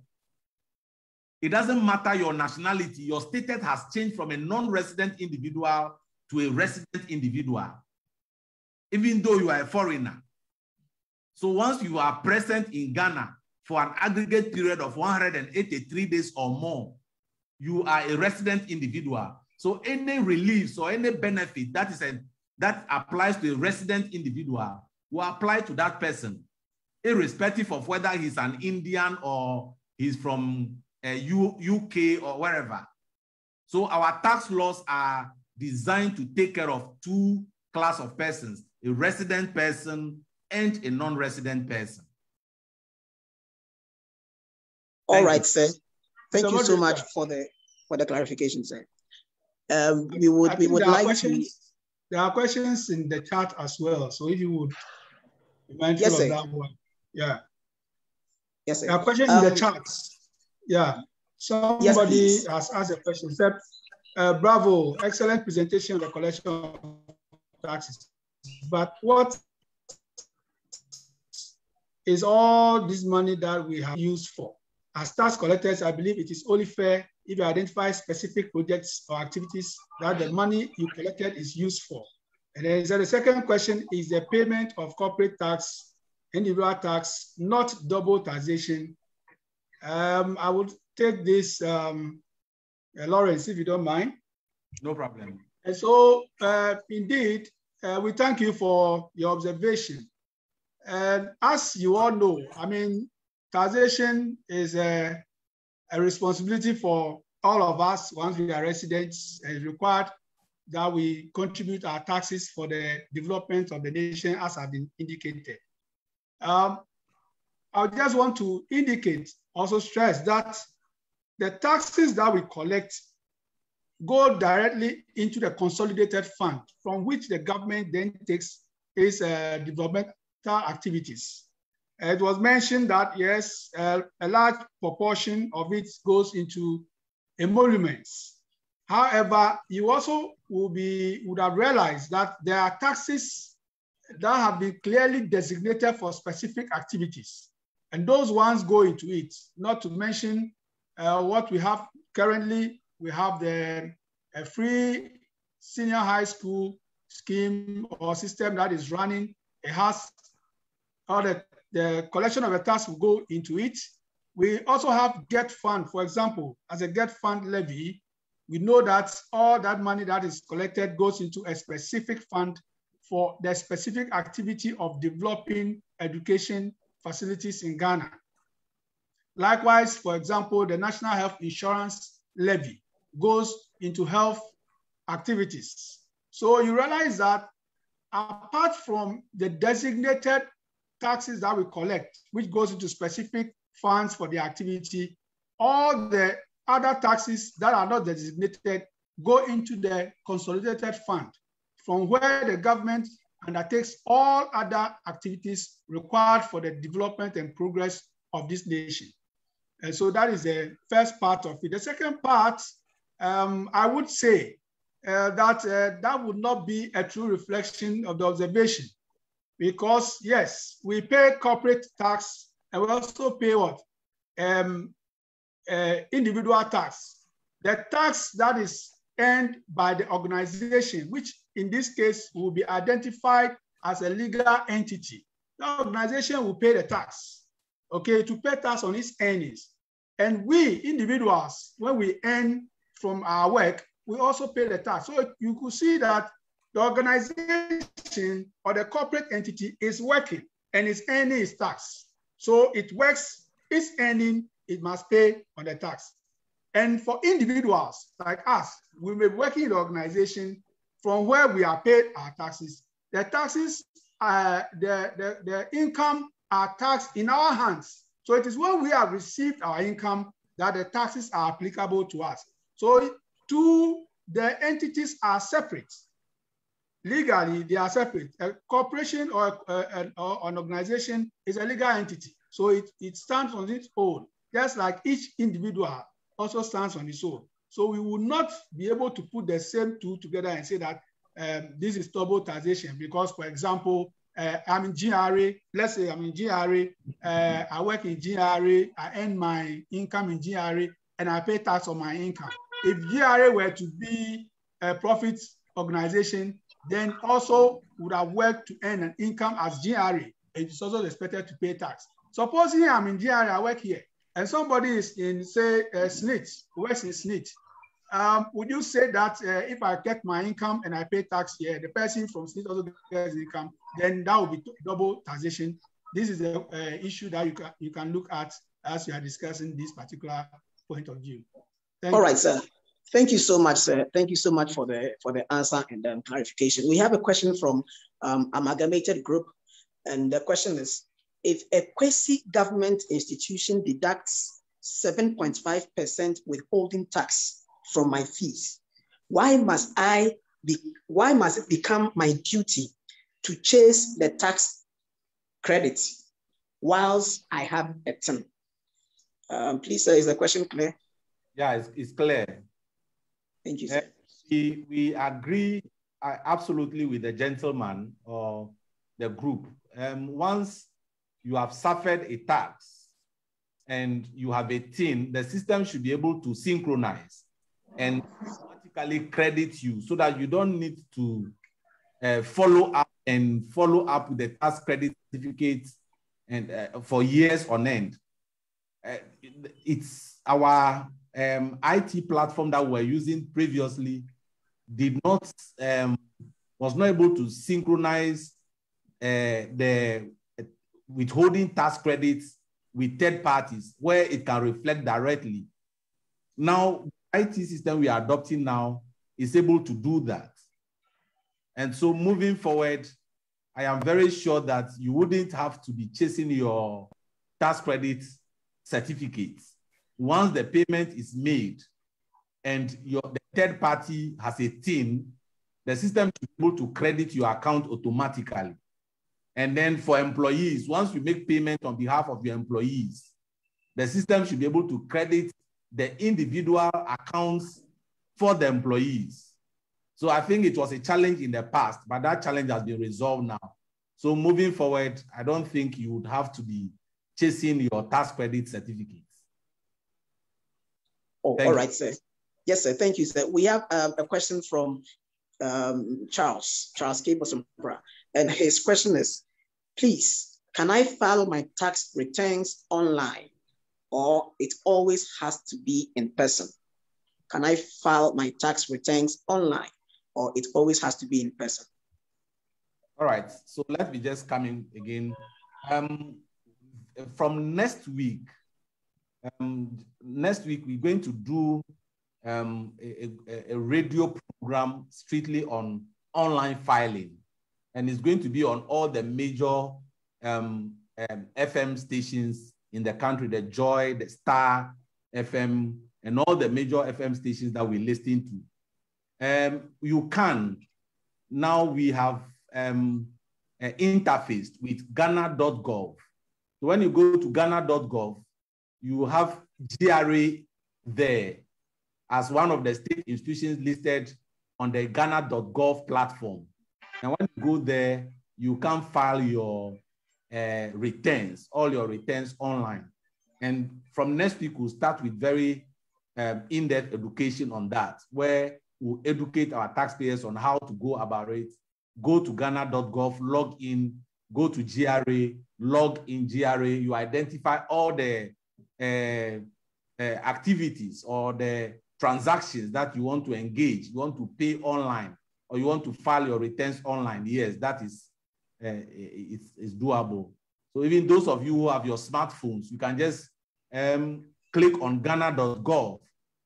[SPEAKER 1] it doesn't matter your nationality, your status has changed from a non-resident individual to a resident individual, even though you are a foreigner. So once you are present in Ghana for an aggregate period of 183 days or more, you are a resident individual. So any reliefs or any benefit that applies to a resident individual will apply to that person, irrespective of whether he's an Indian or he's from UK or wherever. So our tax laws are designed to take care of two classes of persons, a resident person and a non-resident person.
[SPEAKER 4] All right, sir. Thank you so much for the clarification, sir. We would like to.
[SPEAKER 2] There are questions in the chat as well, so if you would be mindful of that one. Yeah.
[SPEAKER 4] Yes, sir.
[SPEAKER 2] There are questions in the chat. Yeah. Somebody has asked a question. Said, bravo, excellent presentation on the collection of taxes. But what is all this money that we have used for? As tax collectors, I believe it is only fair if you identify specific projects or activities that the money you collected is used for. And then the second question is the payment of corporate tax individual tax, not double taxation. I would take this, Lawrence, if you don't mind.
[SPEAKER 1] No problem.
[SPEAKER 2] And so, indeed, we thank you for your observation. And as you all know, I mean, taxation is a responsibility for all of us once we are residents, and it's required that we contribute our taxes for the development of the nation, as has been indicated. I just want to indicate, also stress that the taxes that we collect go directly into the consolidated fund from which the government then takes its developmental activities. It was mentioned that, yes, a large proportion of it goes into emoluments. However, you also would have realized that there are taxes that have been clearly designated for specific activities, and those ones go into it. Not to mention what we have currently. We have the free senior high school scheme or system that is running. It has all the collection of the tax will go into it. We also have GET fund, for example. As a GET fund levy, we know that all that money that is collected goes into a specific fund for the specific activity of developing education facilities in Ghana. Likewise, for example, the National Health Insurance levy goes into health activities. So you realize that apart from the designated taxes that we collect, which goes into specific funds for the activity, all the other taxes that are not designated go into the consolidated fund, from where the government undertakes all other activities required for the development and progress of this nation. And so that is the first part of it. The second part, I would say that would not be a true reflection of the observation, because yes, we pay corporate tax and we also pay what? Individual tax. The tax that is earned by the organization, which in this case will be identified as a legal entity. The organization will pay the tax, okay, to pay tax on its earnings. And we individuals, when we earn from our work, we also pay the tax. So you could see that the organization or the corporate entity is working and its earning is tax. So it works, its earning, it must pay on the tax. And for individuals like us, we may be working in the organization from where we are paid our taxes. The taxes, the income are taxed in our hands. So it is when we have received our income that the taxes are applicable to us. So the entities are separate. Legally, they are separate. A corporation or an organization is a legal entity. So it stands on its own, just like each individual also stands on its own. So we will not be able to put the same two together and say that this is double taxation because, for example, I'm in GRA. Let's say I'm in GRA. I work in GRA. I earn my income in GRA, and I pay tax on my income. If GRA were to be a profit organization, then also would have worked to earn an income as GRA. It is also expected to pay tax. Supposing I'm in GRA, I work here, and somebody is in, say, SNIT, works in SNIT. Would you say that if I get my income and I pay tax here, the person from SNIT also gets income, then that will be double taxation? This is the issue that you can look at as you are discussing this particular point of view.
[SPEAKER 4] All right, sir. Thank you so much, sir. Thank you so much for the answer and clarification. We have a question from Amalgamated Group, and the question is: if a quasi-government institution deducts 7.5% withholding tax from my fees, why must it become my duty to chase the tax credits whilst I have a term? Please, sir, is the question clear?
[SPEAKER 1] Yeah, it's clear.
[SPEAKER 4] Thank you, sir.
[SPEAKER 1] We agree absolutely with the gentleman or the group. Once you have suffered a tax and you have a TIN, the system should be able to synchronize and automatically credit you so that you don't need to follow up with the tax credit certificate and for years on end. It's our IT platform that we're using previously was not able to synchronize the withholding tax credits with third parties where it can reflect directly. Now, the IT system we are adopting now is able to do that. And so moving forward, I am very sure that you wouldn't have to be chasing your tax credit certificates. Once the payment is made and the third party has a TIN, the system should be able to credit your account automatically. And then for employees, once you make payment on behalf of your employees, the system should be able to credit the individual accounts for the employees. So I think it was a challenge in the past, but that challenge has been resolved now. So moving forward, I don't think you would have to be chasing your tax credit certificates.
[SPEAKER 4] Oh, all right, sir. Yes, sir. Thank you, sir. We have a question from Charles K. Bosompra. And his question is, please, can I file my tax returns online or it always has to be in person? Can I file my tax returns online or it always has to be in person?
[SPEAKER 1] All right, so let me just come in again. From next week, we're going to do a radio program strictly on online filing. And it's going to be on all the major FM stations in the country, the Joy, the Star FM, and all the major FM stations that we listen to. You can, now we have interfaced with Ghana.gov. So when you go to Ghana.gov, you have GRA there as one of the state institutions listed on the Ghana.gov platform. And when you go there, you can file your returns, all your returns online. And from next week, we'll start with very in-depth education on that, where we'll educate our taxpayers on how to go about it. Go to Ghana.gov, log in, go to GRA, log in GRA. You identify all the activities or the transactions that you want to engage, you want to pay online, or you want to file your returns online. Yes, that is it's doable. So even those of you who have your smartphones, you can just click on Ghana.gov.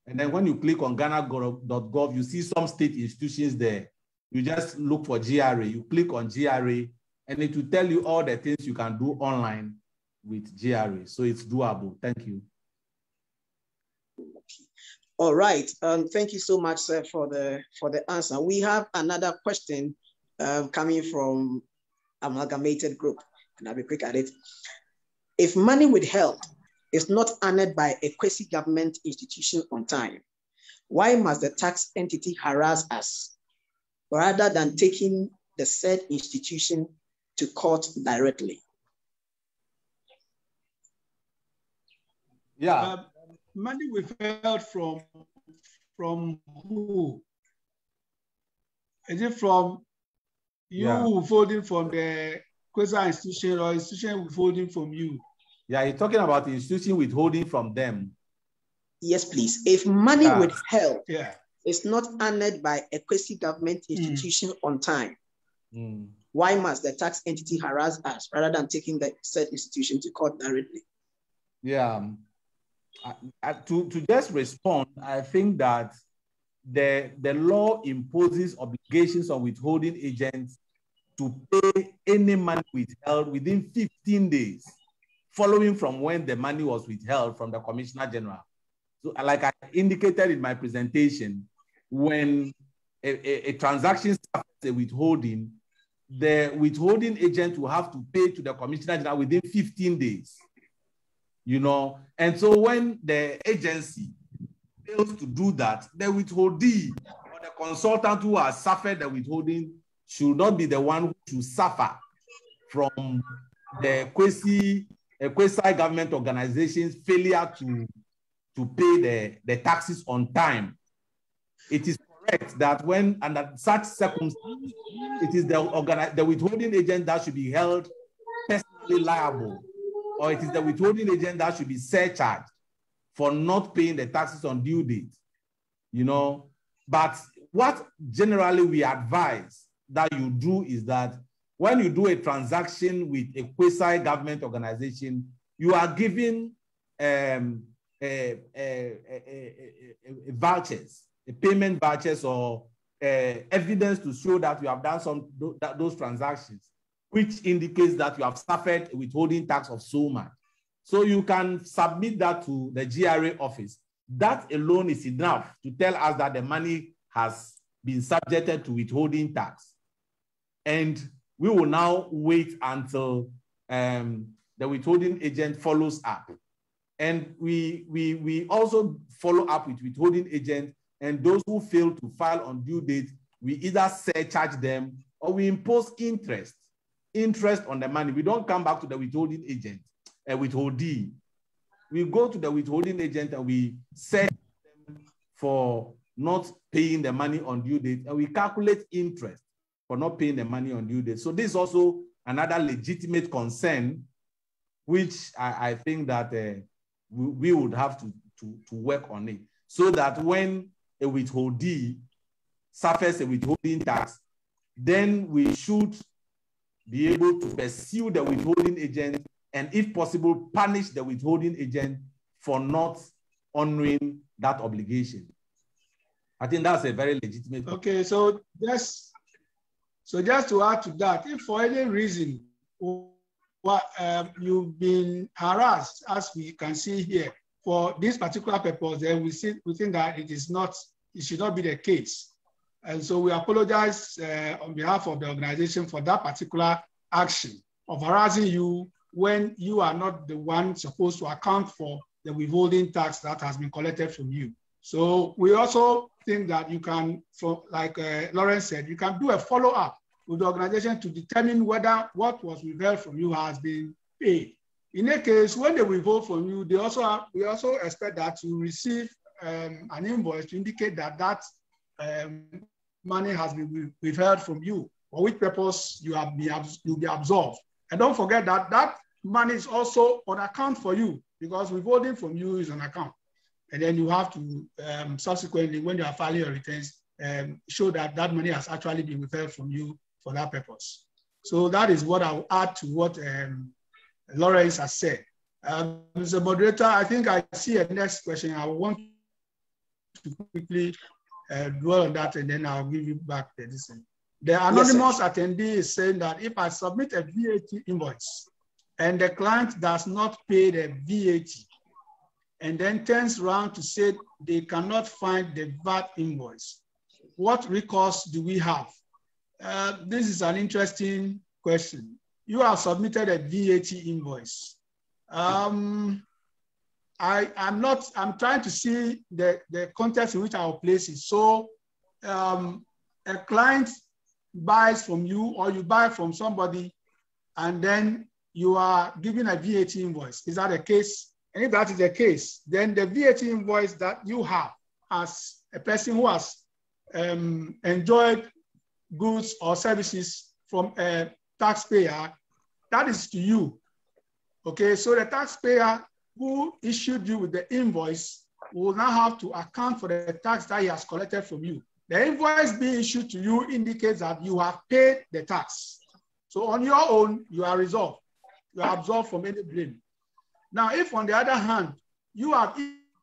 [SPEAKER 1] And then when you click on Ghana.gov, you see some state institutions there. You just look for GRA, you click on GRA, and it will tell you all the things you can do online with GRA. So it's doable. Thank you.
[SPEAKER 4] All right. Thank you so much, sir, for the answer. We have another question coming from Amalgamated Group, and I'll be quick at it. If money withheld is not honored by a quasi-government institution on time, why must the tax entity harass us rather than taking the said institution to court directly?
[SPEAKER 1] Yeah.
[SPEAKER 2] Money withheld from who? Is it from you withholding from the quasi institution or institution withholding from you?
[SPEAKER 1] Yeah, you're talking about the institution withholding from them.
[SPEAKER 4] Yes, please. If money withheld is not honored by a quasi-government institution on time, why must the tax entity harass us rather than taking the said institution to court directly?
[SPEAKER 1] Yeah. To just respond, I think that the law imposes obligations on withholding agents to pay any money withheld within 15 days, following from when the money was withheld from the Commissioner General. So like I indicated in my presentation, when a transaction suffers a withholding, the withholding agent will have to pay to the Commissioner General within 15 days. You know, and so when the agency fails to do that, the withholdee or the consultant who has suffered the withholding should not be the one who should suffer from the quasi-government organization's failure to pay the taxes on time. It is correct that when under such circumstances, it is the withholding agent that should be held personally liable or it is the withholding agent that should be surcharged for not paying the taxes on due date, you know. But what generally we advise that you do is that when you do a transaction with a quasi-government organization, you are given vouchers, payment vouchers, or evidence to show that you have done those transactions, which indicates that you have suffered a withholding tax of so much. So you can submit that to the GRA office. That alone is enough to tell us that the money has been subjected to withholding tax. And we will now wait until the withholding agent follows up. And we also follow up with withholding agent, and those who fail to file on due date, we either surcharge them or we impose interest on the money. We don't come back to the withholding agent, withholdee. We go to the withholding agent and we set them for not paying the money on due date, and we calculate interest for not paying the money on due date. So this is also another legitimate concern, which I think that we would have to work on it, so that when a withholdee suffers a withholding tax, then we should be able to pursue the withholding agent and, if possible, punish the withholding agent for not honoring that obligation. I think that's a very legitimate.
[SPEAKER 2] Okay, so just to add to that, if for any reason you've been harassed, as we can see here, for this particular purpose, then we think that it should not be the case. And so we apologize on behalf of the organization for that particular action of harassing you when you are not the one supposed to account for the withholding tax that has been collected from you. So we also think that you can, like Lawrence said, you can do a follow-up with the organization to determine whether what was withheld from you has been paid. In a case, when they withhold from you, we also expect that you receive an invoice to indicate that that money has been withheld from you, for which purpose you'll be absolved. And don't forget that that money is also on account for you, because withholding from you is on account. And then you have to subsequently, when you are filing your returns, show that that money has actually been withheld from you for that purpose. So that is what I will add to what Lawrence has said. Mr. Moderator, I think I see a next question. I want to quickly dwell on that, and then I'll give you back the decision. The anonymous attendee is saying that if I submit a VAT invoice and the client does not pay the VAT, and then turns around to say they cannot find the VAT invoice, what recourse do we have? This is an interesting question. You have submitted a VAT invoice. I'm trying to see the context in which I will place it. So a client buys from you, or you buy from somebody, and then you are given a VAT invoice. Is that the case? And if that is the case, then the VAT invoice that you have as a person who has enjoyed goods or services from a taxpayer, that is to you. Okay, so the taxpayer who issued you with the invoice will now have to account for the tax that he has collected from you. The invoice being issued to you indicates that you have paid the tax. So on your own, you are resolved. You are absolved from any blame. Now, if on the other hand, you have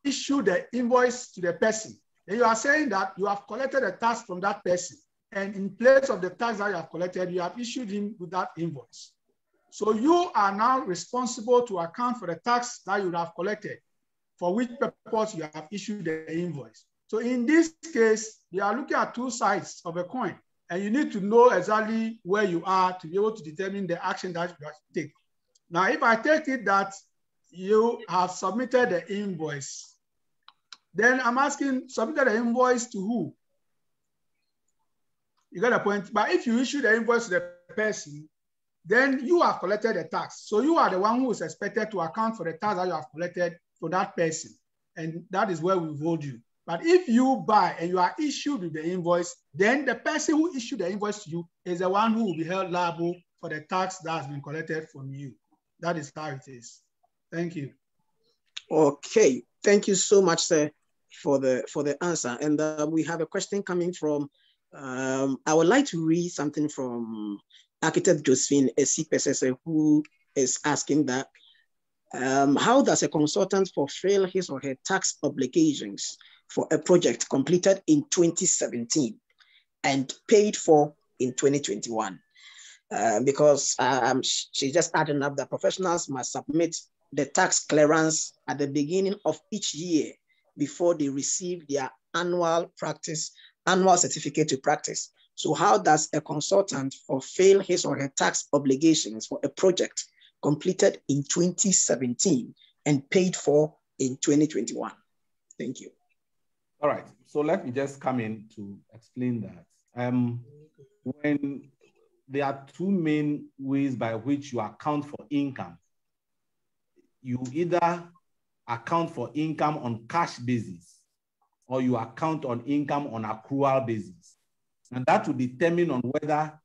[SPEAKER 2] issued the invoice to the person, then you are saying that you have collected a tax from that person, and in place of the tax that you have collected, you have issued him with that invoice. So you are now responsible to account for the tax that you have collected, for which purpose you have issued the invoice. So in this case, they are looking at two sides of a coin, and you need to know exactly where you are to be able to determine the action that you have to take. Now, if I take it that you have submitted the invoice, then I'm asking, submitted the invoice to who? You got a point. But if you issue the invoice to the person, then you have collected the tax. So you are the one who is expected to account for the tax that you have collected for that person. And that is where we hold you. But if you buy and you are issued with the invoice, then the person who issued the invoice to you is the one who will be held liable for the tax that has been collected from you. That is how it is. Thank you.
[SPEAKER 4] Okay, thank you so much, sir, for the answer. And we have a question coming from, I would like to read something from Architect Josephine Esipesese, who is asking that, how does a consultant fulfill his or her tax obligations for a project completed in 2017 and paid for in 2021? Because she's just adding up that professionals must submit the tax clearance at the beginning of each year before they receive their annual certificate to practice. So how does a consultant fulfill his or her tax obligations for a project completed in 2017 and paid for in 2021? Thank you.
[SPEAKER 1] All right, so let me just come in to explain that. When there are two main ways by which you account for income. You either account for income on cash basis or you account on income on accrual basis. And that will determine on whether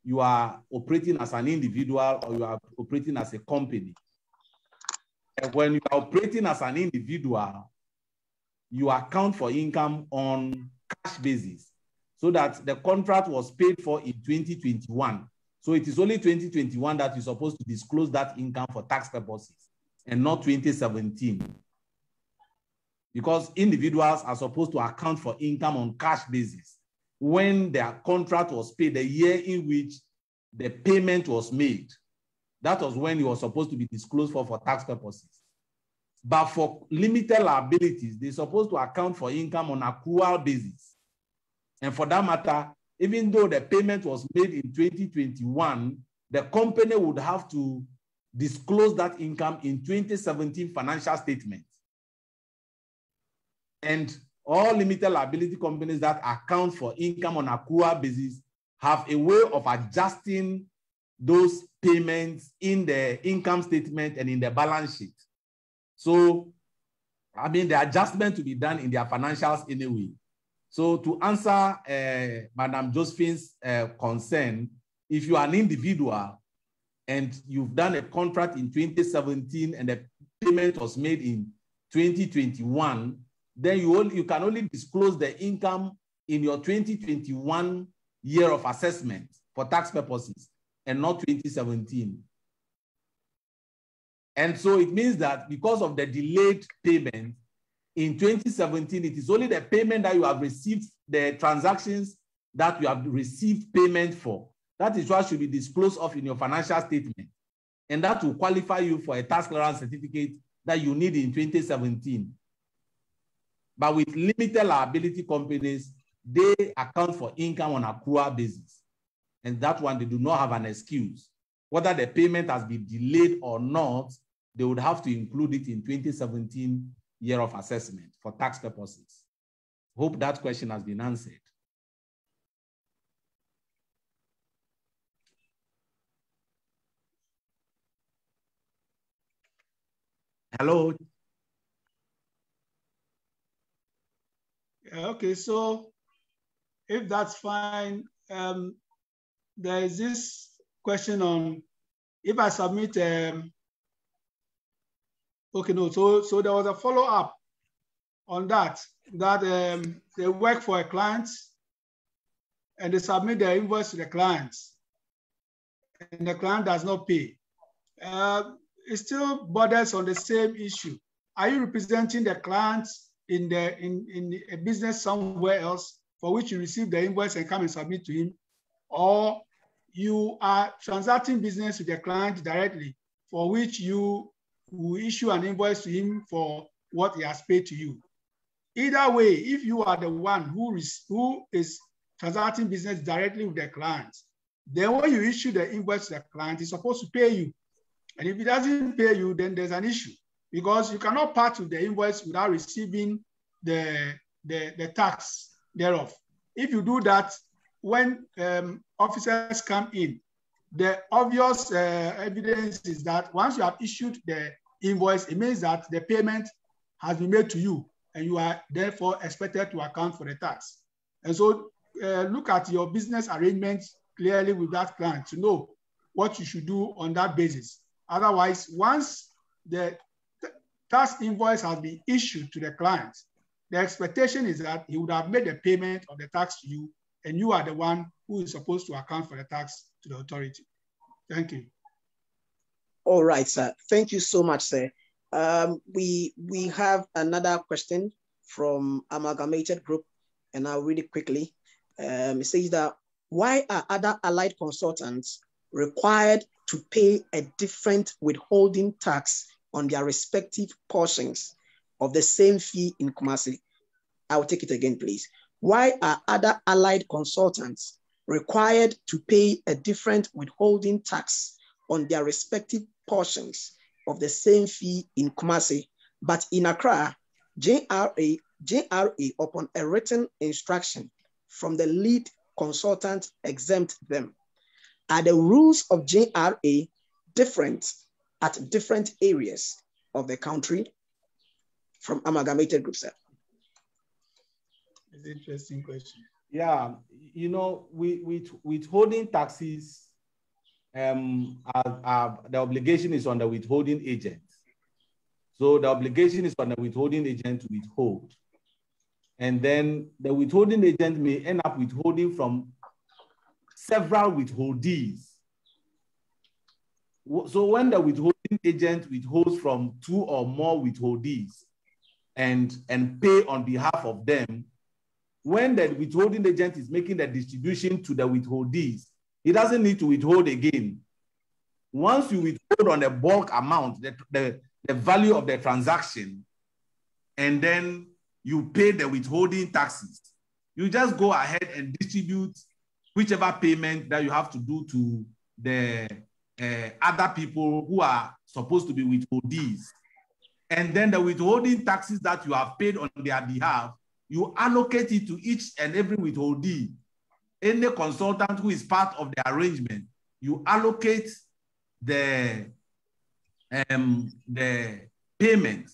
[SPEAKER 1] you are operating as an individual or you are operating as a company. And when you are operating as an individual, you account for income on cash basis so that the contract was paid for in 2021. So it is only 2021 that you're supposed to disclose that income for tax purposes and not 2017. Because individuals are supposed to account for income on cash basis when their contract was paid, the year in which the payment was made. That was when it was supposed to be disclosed for tax purposes. But for limited liabilities, they're supposed to account for income on accrual basis. And for that matter, even though the payment was made in 2021, the company would have to disclose that income in 2017 financial statements. And all limited liability companies that account for income on accrual basis have a way of adjusting those payments in the income statement and in the balance sheet. So, I mean, the adjustment to be done in their financials anyway. So to answer Madam Josephine's concern, if you are an individual and you've done a contract in 2017 and the payment was made in 2021, then you can only disclose the income in your 2021 year of assessment for tax purposes and not 2017. And so it means that because of the delayed payment, in 2017, it is only the payment that you have received, the transactions that you have received payment for. That is what should be disclosed of in your financial statement. And that will qualify you for a tax clearance certificate that you need in 2017. But with limited liability companies, they account for income on accrual basis. And that one, they do not have an excuse. Whether the payment has been delayed or not, they would have to include it in 2017 year of assessment for tax purposes. Hope that question has been answered. Hello.
[SPEAKER 2] Okay, so if that's fine, there is this question on if I submit, okay, no, so there was a follow-up on that they work for a client and they submit their invoice to the client and the client does not pay. It still borders on the same issue. Are you representing the client in a business somewhere else for which you receive the invoice and come and submit to him, or you are transacting business with the client directly for which you will issue an invoice to him for what he has paid to you? Either way, if you are the one who is transacting business directly with the client, then when you issue the invoice to the client, he's supposed to pay you. And if he doesn't pay you, then there's an issue because you cannot part with the invoice without receiving the tax thereof. If you do that, when officers come in, the obvious evidence is that once you have issued the invoice, it means that the payment has been made to you and you are therefore expected to account for the tax. And so look at your business arrangements clearly with that client to know what you should do on that basis. Otherwise, once the tax invoice has been issued to the client, the expectation is that he would have made the payment of the tax to you, and you are the one who is supposed to account for the tax to the authority. Thank you.
[SPEAKER 4] All right, sir. Thank you so much, sir. We have another question from Amalgamated Group, and I'll read it quickly. It says that, why are other allied consultants required to pay a different withholding tax on their respective portions of the same fee in Kumasi? I will take it again, please. Why are other allied consultants required to pay a different withholding tax on their respective portions of the same fee in Kumasi, but in Accra, JRA, upon a written instruction from the lead consultant, exempt them? Are the rules of JRA different at different areas of the country? From Amalgamated Group, sir.
[SPEAKER 2] It's an interesting question.
[SPEAKER 1] Yeah, you know, withholding taxes, the obligation is on the withholding agent. So the obligation is on the withholding agent to withhold. And then the withholding agent may end up withholding from several withholdees. So when the withholding agent withholds from 2 or more withholdees and pay on behalf of them, when the withholding agent is making the distribution to the withholdees, he doesn't need to withhold again. Once you withhold on a bulk amount, the value of the transaction, and then you pay the withholding taxes, you just go ahead and distribute whichever payment that you have to do to the other people who are supposed to be withholdees. And then the withholding taxes that you have paid on their behalf, you allocate it to each and every withholdee. Any consultant who is part of the arrangement, you allocate the payment,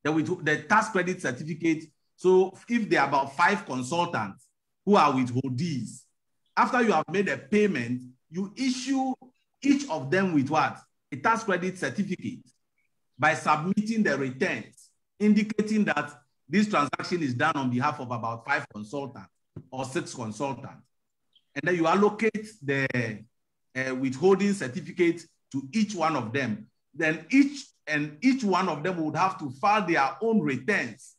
[SPEAKER 1] the tax credit certificate. So if there are about 5 consultants who are withholdees, after you have made a payment, you issue each of them with what? A tax credit certificate by submitting the returns, indicating that this transaction is done on behalf of about 5 consultants or 6 consultants. And then you allocate the withholding certificate to each one of them. Then each one of them would have to file their own returns,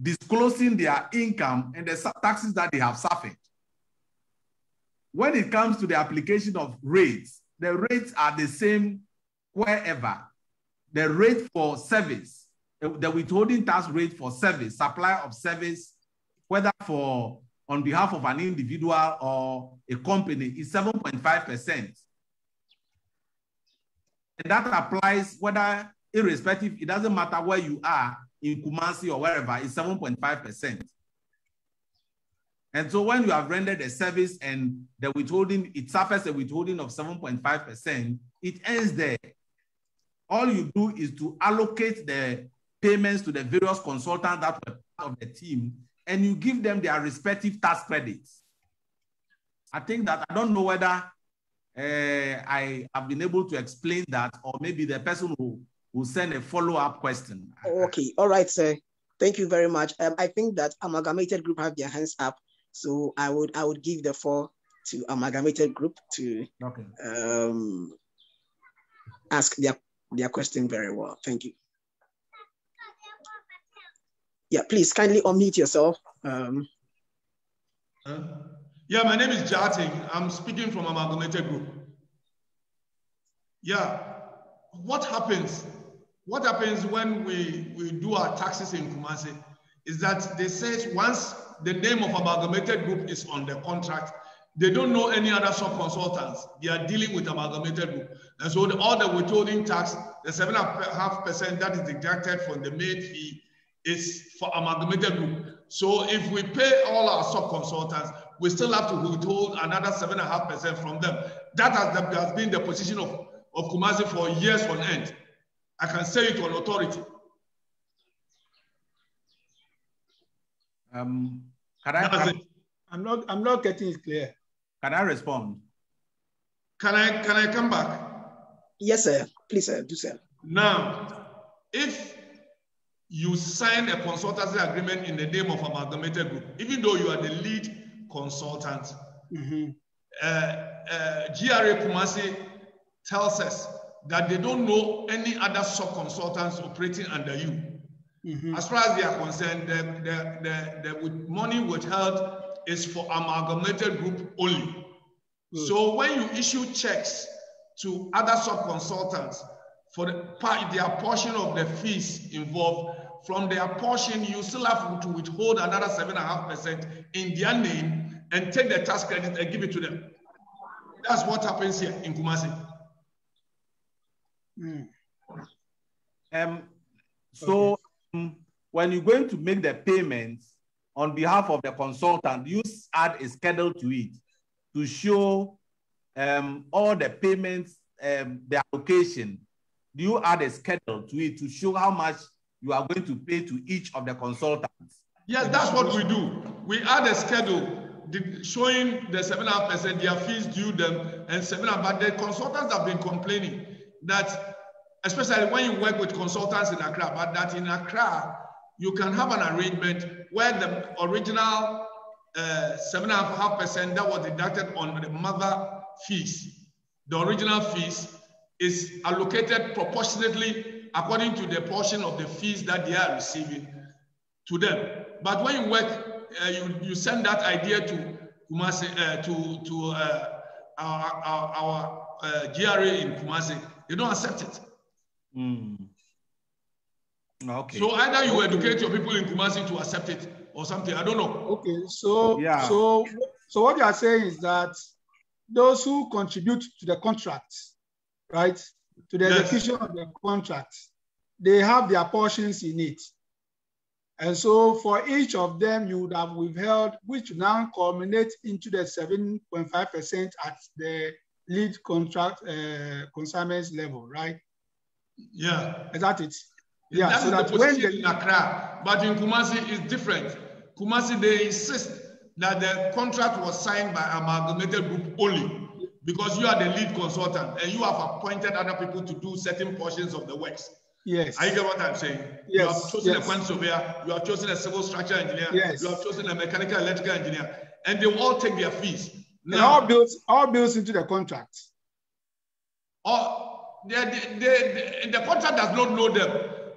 [SPEAKER 1] disclosing their income and the taxes that they have suffered. When it comes to the application of rates, the rates are the same wherever. The rate for service, the withholding tax rate for service, supply of service, whether on behalf of an individual or a company, is 7.5%. And that applies whether, irrespective, it doesn't matter where you are, in Kumasi or wherever, it's 7.5%. And so when you have rendered a service and the withholding, it suffers a withholding of 7.5%, it ends there. All you do is to allocate the payments to the various consultants that were part of the team, and you give them their respective tax credits. I think that, I don't know whether I have been able to explain that, or maybe the person will send a follow-up question.
[SPEAKER 4] Okay, all right, sir. Thank you very much. I think that Amalgamated Group have their hands up. So I would give the floor to Amalgamated Group to ask their question very well. Thank you. Yeah, please kindly unmute yourself.
[SPEAKER 5] Yeah, my name is Jating. I'm speaking from Amalgamated Group. Yeah, what happens when we do our taxes in Kumasi is that they say once the name of Amalgamated Group is on the contract, they don't know any other sub-consultants. They are dealing with Amalgamated Group. And so all the withholding tax, the 7.5% that is deducted from the main fee is for Amalgamated Group. So if we pay all our sub-consultants, we still have to withhold another 7.5% from them. That has been the position of Kumasi for years on end. I can say it on authority.
[SPEAKER 1] Can I?
[SPEAKER 2] I'm not getting it clear.
[SPEAKER 1] Can I respond?
[SPEAKER 5] Can I come back?
[SPEAKER 4] Yes, sir. Please, sir, do sir.
[SPEAKER 5] Now, if you sign a consultancy agreement in the name of Amalgamated Group, even though you are the lead consultant, GRA Kumasi tells us that they don't know any other sub-consultants operating under you. As far as they are concerned, the money withheld is for Amalgamated Group only. So when you issue checks to other sub-consultants for their portion of the fees involved, from their portion, you still have to withhold another 7.5% in their name and take the tax credit and give it to them. That's what happens here in Kumasi.
[SPEAKER 1] When you're going to make the payments on behalf of the consultant, you add a schedule to it to show all the payments, the allocation. Do you add a schedule to it to show how much you are going to pay to each of the consultants?
[SPEAKER 5] Yes, that's what we do. We add a schedule showing the 7.5% their fees due them and 7.5%. But the consultants have been complaining that, especially when you work with consultants in Accra, but that in Accra, you can have an arrangement where the original 7.5% that was deducted on the mother fees, the original fees, is allocated proportionately according to the portion of the fees that they are receiving to them. But when you work, you send that idea to Kumasi, our GRA in Kumasi, they don't accept it.
[SPEAKER 1] Okay.
[SPEAKER 5] So either you educate your people in Kumasi to accept it or something. I don't know.
[SPEAKER 2] Okay. So what you are saying is that those who contribute to the contract, right, to the execution of the contract, they have their portions in it. And so for each of them, you would have withheld, which now culminates into the 7.5% at the lead contract consignments level, right?
[SPEAKER 5] Yeah.
[SPEAKER 2] Is that it?
[SPEAKER 5] Yeah. That so is that the position in Accra, but in Kumasi it's different. Kumasi, they insist that the contract was signed by Amalgamated Group only because you are the lead consultant and you have appointed other people to do certain portions of the works.
[SPEAKER 2] Yes.
[SPEAKER 5] I get what I'm saying.
[SPEAKER 2] Yes.
[SPEAKER 5] You have chosen a quantity surveyor, you have chosen a civil structure engineer, you have chosen a mechanical electrical engineer, and they all take their fees.
[SPEAKER 2] Now, all bills into the contract.
[SPEAKER 5] The contract does not know them,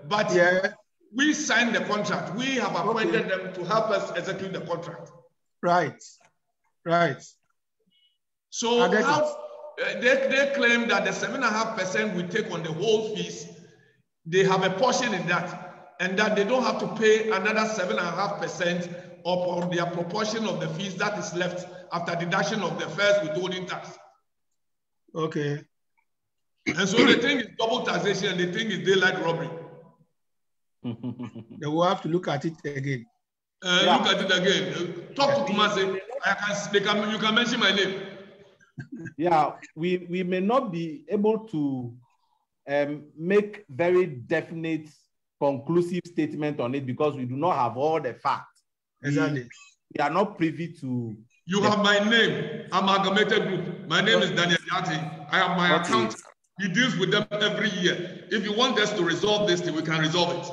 [SPEAKER 5] but we signed the contract. We have appointed them to help us execute the contract.
[SPEAKER 2] Right.
[SPEAKER 5] So they claim that the 7.5% we take on the whole fees, they have a portion in that, and that they don't have to pay another 7.5% upon their proportion of the fees that is left after deduction of the first withholding tax.
[SPEAKER 2] Okay.
[SPEAKER 5] And so they think it's double taxation and they think it's daylight robbery.
[SPEAKER 2] They will have to look at it again.
[SPEAKER 5] Look at it again. Talk to Kumasi. You can mention my name.
[SPEAKER 1] Yeah, we may not be able to make very definite, conclusive statement on it because we do not have all the facts.
[SPEAKER 2] Exactly.
[SPEAKER 1] We are not privy to.
[SPEAKER 5] You have my name, Amalgamated Group. My name is Daniel Yati. I have my account. He deals with them every year. If you want us to resolve this thing, we can resolve it.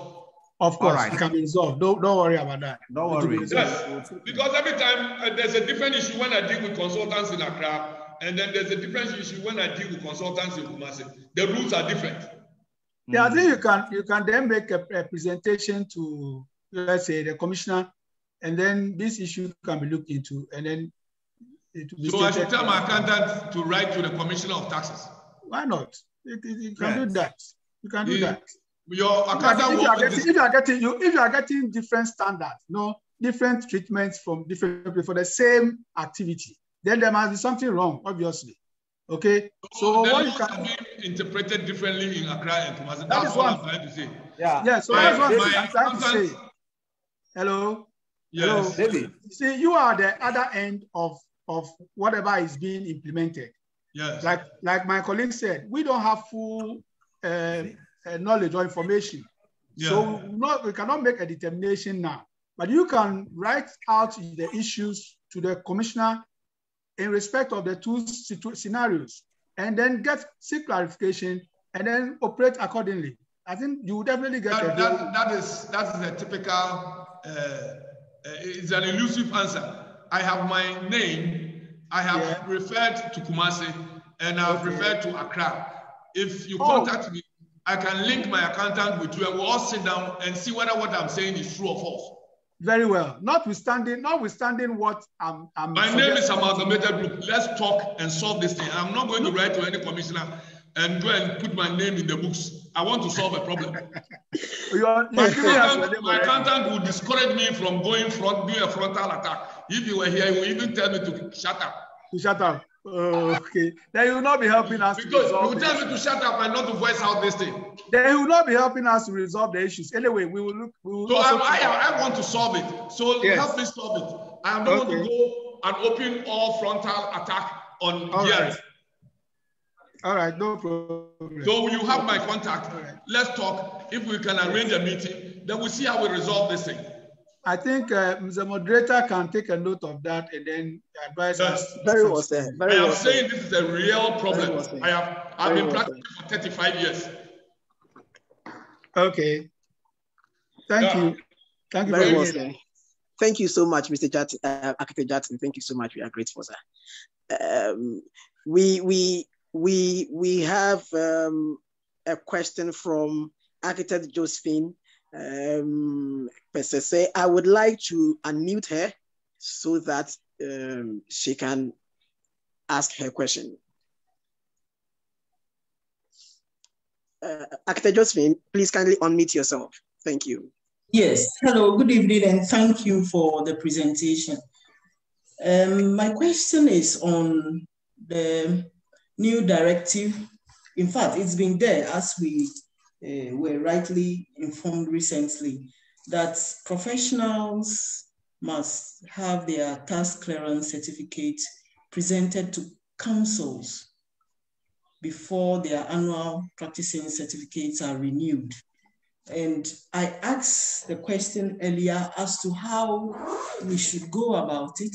[SPEAKER 2] Of course, it can be resolved. Don't worry about that.
[SPEAKER 1] Don't worry.
[SPEAKER 5] Yes, because every time there's a different issue when I deal with consultants in Accra, and then there's a different issue when I deal with consultants in Kumasi. The rules are different.
[SPEAKER 2] Yeah, I think you can then make a presentation to, let's say, the commissioner, and then this issue can be looked into, and then it will be.
[SPEAKER 5] So I should tell my accountant to write to the commissioner of taxes.
[SPEAKER 2] Why not? You can do that. You can do that.
[SPEAKER 5] Your accountant
[SPEAKER 2] if you are getting different standards, different treatments from different people for the same activity, then there must be something wrong, obviously. Okay. So what you can
[SPEAKER 5] be interpreted differently in Accra and Kumasi.
[SPEAKER 2] That is what I'm
[SPEAKER 5] trying to say.
[SPEAKER 2] Yeah. So that's what I'm trying to say. Hello.
[SPEAKER 5] Yes.
[SPEAKER 2] Hello.
[SPEAKER 1] David.
[SPEAKER 2] See, you are the other end of whatever is being implemented.
[SPEAKER 5] Yes.
[SPEAKER 2] Like my colleague said, we don't have full knowledge or information. Yeah. So we cannot make a determination now. But you can write out the issues to the commissioner in respect of the two scenarios. and then seek clarification and then operate accordingly. I think you will definitely get
[SPEAKER 5] that is a typical, it's an elusive answer. I have my name, I have referred to Kumasi, and I've referred to Accra. If you contact me, I can link my accountant with you and we'll all sit down and see whether what I'm saying is true or false.
[SPEAKER 2] Very well. Notwithstanding what I'm
[SPEAKER 5] my name is Amalgamated Group. Let's talk and solve this thing. I'm not going to write to any commissioner and go and put my name in the books. I want to solve a problem. my accountant would discourage me from doing a frontal attack. If you were here, he would even tell me to shut up.
[SPEAKER 2] To shut up. Okay. Then he will not be helping us.
[SPEAKER 5] Because he will tell me to shut up and not to voice out this thing.
[SPEAKER 2] Then he will not be helping us to resolve the issues. Anyway, we will look.
[SPEAKER 5] So I want to solve it. So help me solve it. I am not going to go and open all frontal attack on here.
[SPEAKER 2] All right, no problem.
[SPEAKER 5] So you have my contact. Right. Let's talk. If we can arrange a meeting, then we'll see how we resolve this thing.
[SPEAKER 2] I think Mr. Moderator can take a note of that and then advise us.
[SPEAKER 4] Very well said.
[SPEAKER 5] I am saying this is a real problem. I've been practicing for 35 years.
[SPEAKER 2] Okay. Thank you. Thank you
[SPEAKER 4] very much. Thank you so much, Mr. Jackson, Architect Jackson. Thank you so much. We are grateful, sir. We have a question from Architect Josephine. I would like to unmute her so that she can ask her question. Architect Josephine, please kindly unmute yourself. Thank you.
[SPEAKER 6] Yes, hello, good evening, and thank you for the presentation. My question is on the new directive. In fact, it's been there, as we were rightly informed recently, that professionals must have their task clearance certificate presented to councils before their annual practicing certificates are renewed. And I asked the question earlier as to how we should go about it,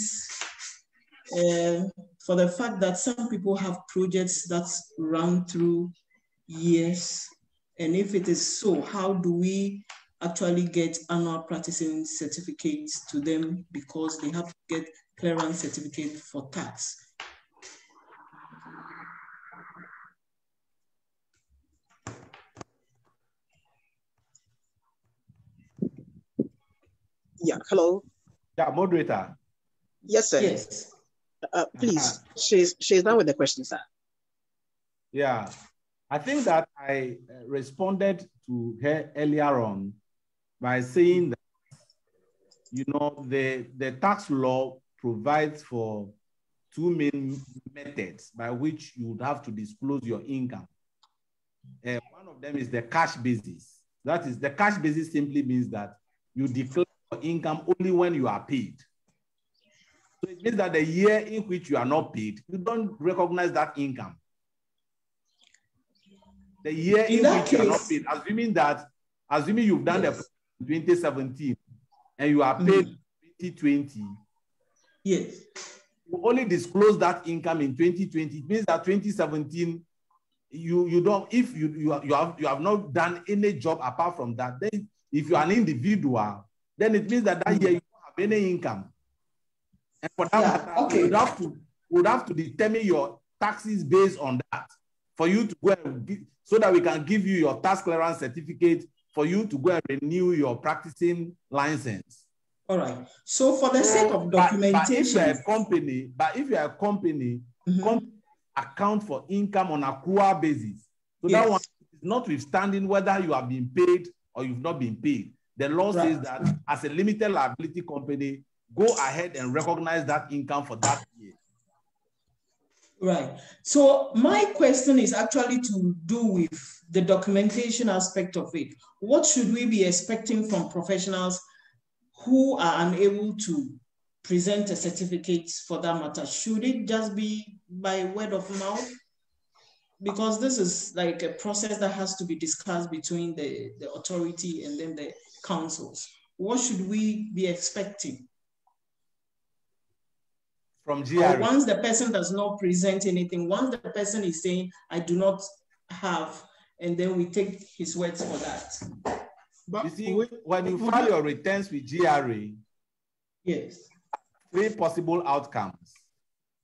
[SPEAKER 6] for the fact that some people have projects that run through years. And if it is so, how do we actually get annual practicing certificates to them, because they have to get clearance certificate for tax?
[SPEAKER 4] Yeah, hello.
[SPEAKER 1] Yeah, moderator.
[SPEAKER 4] Yes, sir.
[SPEAKER 6] Yes.
[SPEAKER 4] Please, she's done with the question, sir.
[SPEAKER 1] Yeah, I think that I responded to her earlier on by saying that, you know, the tax law provides for two main methods by which you would have to disclose your income. One of them is the cash basis. That is, the cash basis simply means that you declare your income only when you are paid. So it means that the year in which you are not paid, you don't recognize that income. The year in which you are not paid, assuming you've done the 2017 and you are paid 2020,
[SPEAKER 6] yes,
[SPEAKER 1] you only disclose that income in 2020. It means that 2017, you don't, if you have not done any job apart from that, then if you are an individual, then it means that year you don't have any income. And for that matter, you would have to determine your taxes based on that for you to go and so that we can give you your tax clearance certificate for you to go and renew your practicing license.
[SPEAKER 6] All right. So for the sake of documentation,
[SPEAKER 1] but if you're a company, company account for income on an accrual basis. So that one is notwithstanding whether you have been paid or you've not been paid. The law says that as a limited liability company, go ahead and recognize that income for that year.
[SPEAKER 6] Right. So my question is actually to do with the documentation aspect of it. What should we be expecting from professionals who are unable to present a certificate for that matter? Should it just be by word of mouth? Because this is like a process that has to be discussed between the authority and then the councils. What should we be expecting?
[SPEAKER 1] From GRA.
[SPEAKER 6] Or once the person does not present anything, once the person is saying, I do not have, and then we take his words for that.
[SPEAKER 1] But you see, when you file your returns with GRA,
[SPEAKER 6] yes,
[SPEAKER 1] 3 possible outcomes.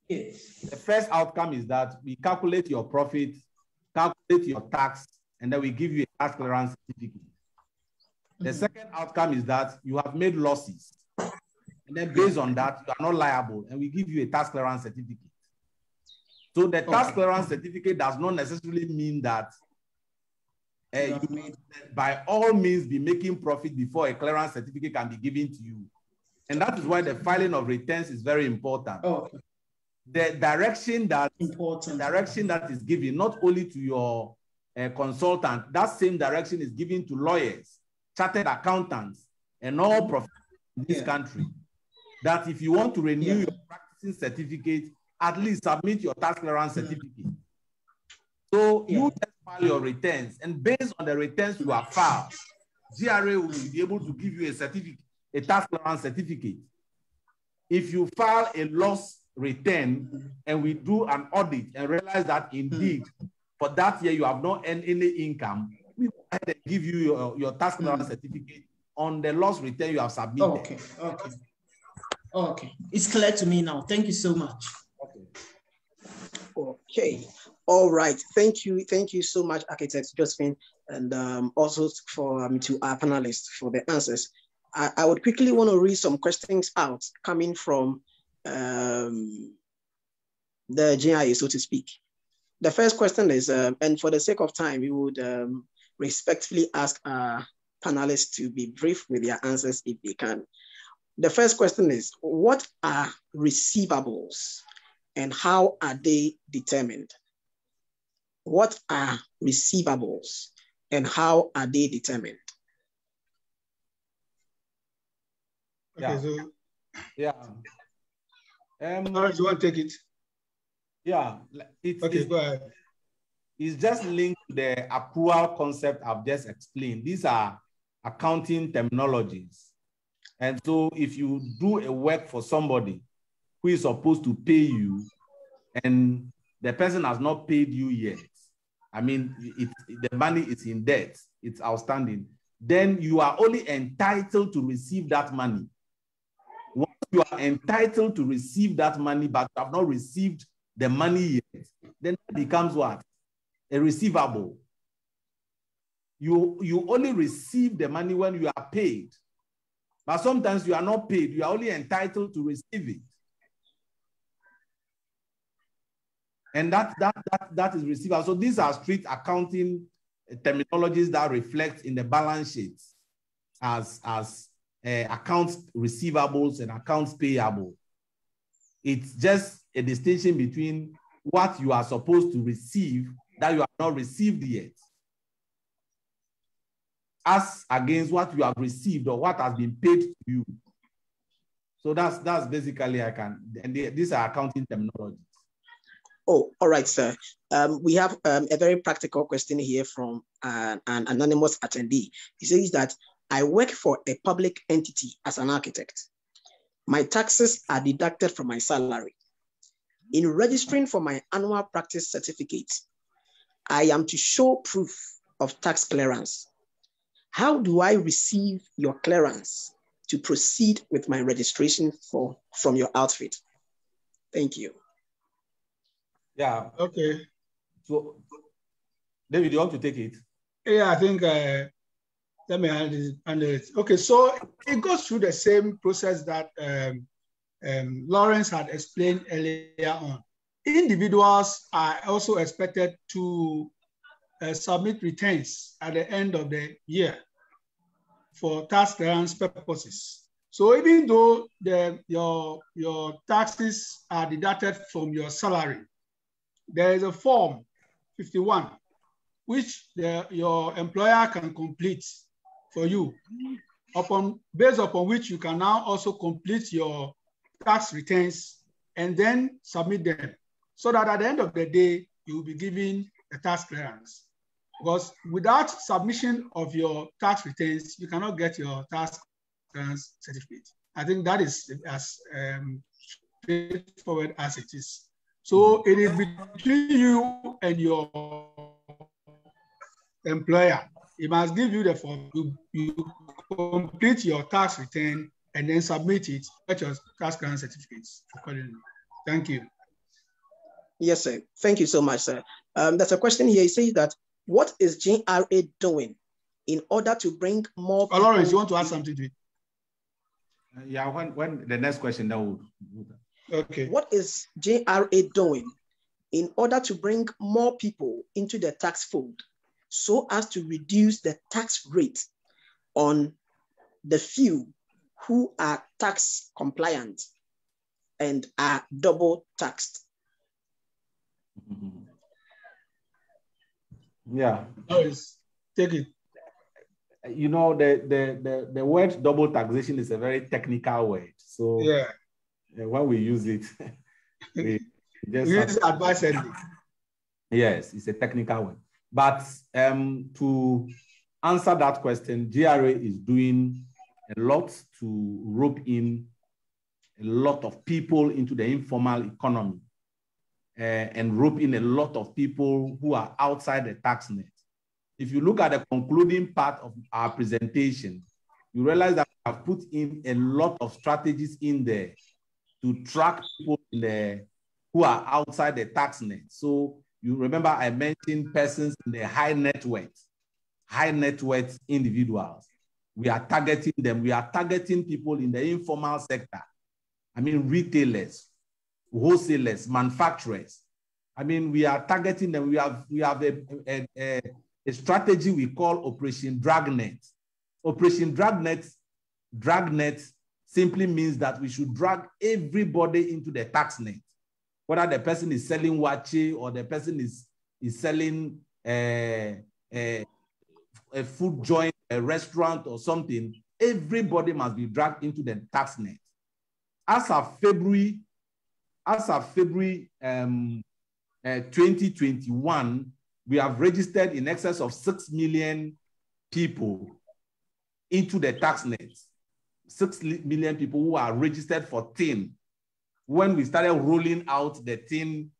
[SPEAKER 6] Yes.
[SPEAKER 1] The first outcome is that we calculate your profit, calculate your tax, and then we give you a tax clearance certificate. The second outcome is that you have made losses. And then based on that, you are not liable, and we give you a tax clearance certificate. So the tax clearance certificate does not necessarily mean that you must, by all means, be making profit before a clearance certificate can be given to you. And that is why the filing of returns is very important. The direction that is given not only to your consultant, that same direction is given to lawyers, chartered accountants, and all professionals in this country. That if you want to renew your practicing certificate, at least submit your tax clearance certificate. So you just file your returns, and based on the returns you have filed, GRA will be able to give you a certificate, a tax clearance certificate. If you file a loss return and we do an audit and realize that indeed for that year you have not earned any income, we go ahead and give you your tax clearance certificate on the loss return you have submitted.
[SPEAKER 6] Okay. It's clear to me now. Thank you so much.
[SPEAKER 4] Okay. All right. Thank you. Thank you so much, Architect Josephine, and also for to our panelists for the answers. I would quickly want to read some questions out coming from the GIA, so to speak. The first question is, and for the sake of time, we would respectfully ask our panelists to be brief with their answers if they can. The first question is, what are receivables and how are they determined? What are receivables and how are they determined?
[SPEAKER 2] Okay, so
[SPEAKER 1] Lawrence,
[SPEAKER 2] you want to take it?
[SPEAKER 1] Yeah,
[SPEAKER 2] go ahead.
[SPEAKER 1] It's just linked to the accrual concept I've just explained. These are accounting terminologies. And so if you do a work for somebody who is supposed to pay you and the person has not paid you yet, I mean, the money is in debt, it's outstanding, then you are only entitled to receive that money. Once you are entitled to receive that money, but you have not received the money yet, then it becomes what? A receivable. You only receive the money when you are paid. But sometimes you are not paid. You are only entitled to receive it. And that is receivable. So these are strict accounting terminologies that reflect in the balance sheets as accounts receivables and accounts payable. It's just a distinction between what you are supposed to receive that you have not received yet, as against what you have received or what has been paid to you. So that's basically these are accounting terminologies.
[SPEAKER 4] Oh, all right, sir. We have a very practical question here from an anonymous attendee. He says that I work for a public entity as an architect. My taxes are deducted from my salary. In registering for my annual practice certificate, I am to show proof of tax clearance. How do I receive your clearance to proceed with my registration from your outfit? Thank you.
[SPEAKER 1] Yeah.
[SPEAKER 2] Okay.
[SPEAKER 1] So, David, you want to take it?
[SPEAKER 2] Yeah, I think let me handle it. Okay, so it goes through the same process that Lawrence had explained earlier on. Individuals are also expected to submit returns at the end of the year for tax clearance purposes. So even though your taxes are deducted from your salary, there is a form 51 which your employer can complete for you, based upon which you can now also complete your tax returns and then submit them, so that at the end of the day, you will be given a tax clearance. Because without submission of your tax returns, you cannot get your tax clearance certificate. I think that is as straightforward as it is. So it is between you and your employer. He must give you the form. You complete your tax return and then submit it, get your tax grant certificates accordingly. Thank you.
[SPEAKER 4] Yes, sir. Thank you so much, sir. There's a question here. It says that, what is JRA doing in order to bring more people?
[SPEAKER 2] Lawrence, you want to add something to it?
[SPEAKER 1] Yeah, when the next question, that would.
[SPEAKER 2] Okay.
[SPEAKER 4] What is JRA doing in order to bring more people into the tax fold so as to reduce the tax rate on the few who are tax compliant and are double taxed?
[SPEAKER 1] Yeah.
[SPEAKER 2] Take it.
[SPEAKER 1] You know, the word double taxation is a very technical word. So
[SPEAKER 2] yeah,
[SPEAKER 1] when we use it, we just
[SPEAKER 2] use advisedly.
[SPEAKER 1] Yes, it's a technical one. But to answer that question, GRA is doing a lot to rope in a lot of people into the informal economy and rope in a lot of people who are outside the tax net. If you look at the concluding part of our presentation, you realize that we have put in a lot of strategies in there to track people who are outside the tax net. So you remember I mentioned persons in the high net worth individuals. We are targeting them. We are targeting people in the informal sector. I mean, retailers, wholesalers, manufacturers. I mean, we are targeting them. We have a strategy we call Operation Dragnet. Operation Dragnet simply means that we should drag everybody into the tax net. Whether the person is selling wache or the person is selling a food joint, a restaurant or something, everybody must be dragged into the tax net. As of February 2021, we have registered in excess of 6 million people into the tax net. 6 million people who are registered for TIN. When we started rolling out the TIN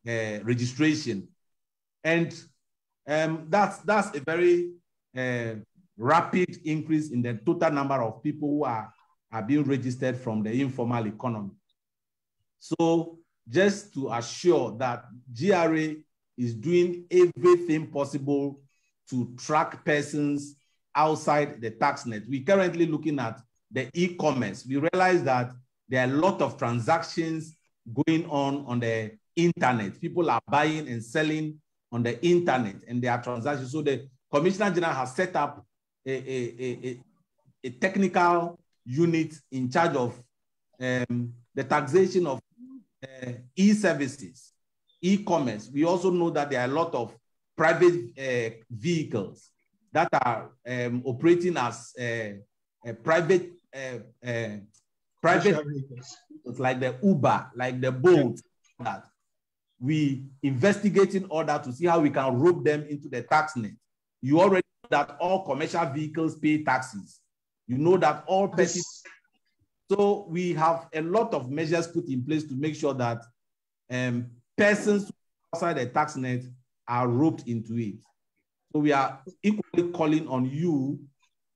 [SPEAKER 1] registration. And that's a very rapid increase in the total number of people who are being registered from the informal economy. So just to assure that GRA is doing everything possible to track persons outside the tax net. We're currently looking at the e-commerce. We realize that there are a lot of transactions going on the internet. People are buying and selling on the internet, and there are transactions. So the Commissioner General has set up a technical unit in charge of the taxation of e-services, e-commerce. We also know that there are a lot of private vehicles that are operating as private vehicles, like the Uber, like the Bolt, that we investigate in order to see how we can rope them into the tax net. You already know that all commercial vehicles pay taxes. You know that all petty. So we have a lot of measures put in place to make sure that persons outside the tax net are roped into it. So we are equally calling on you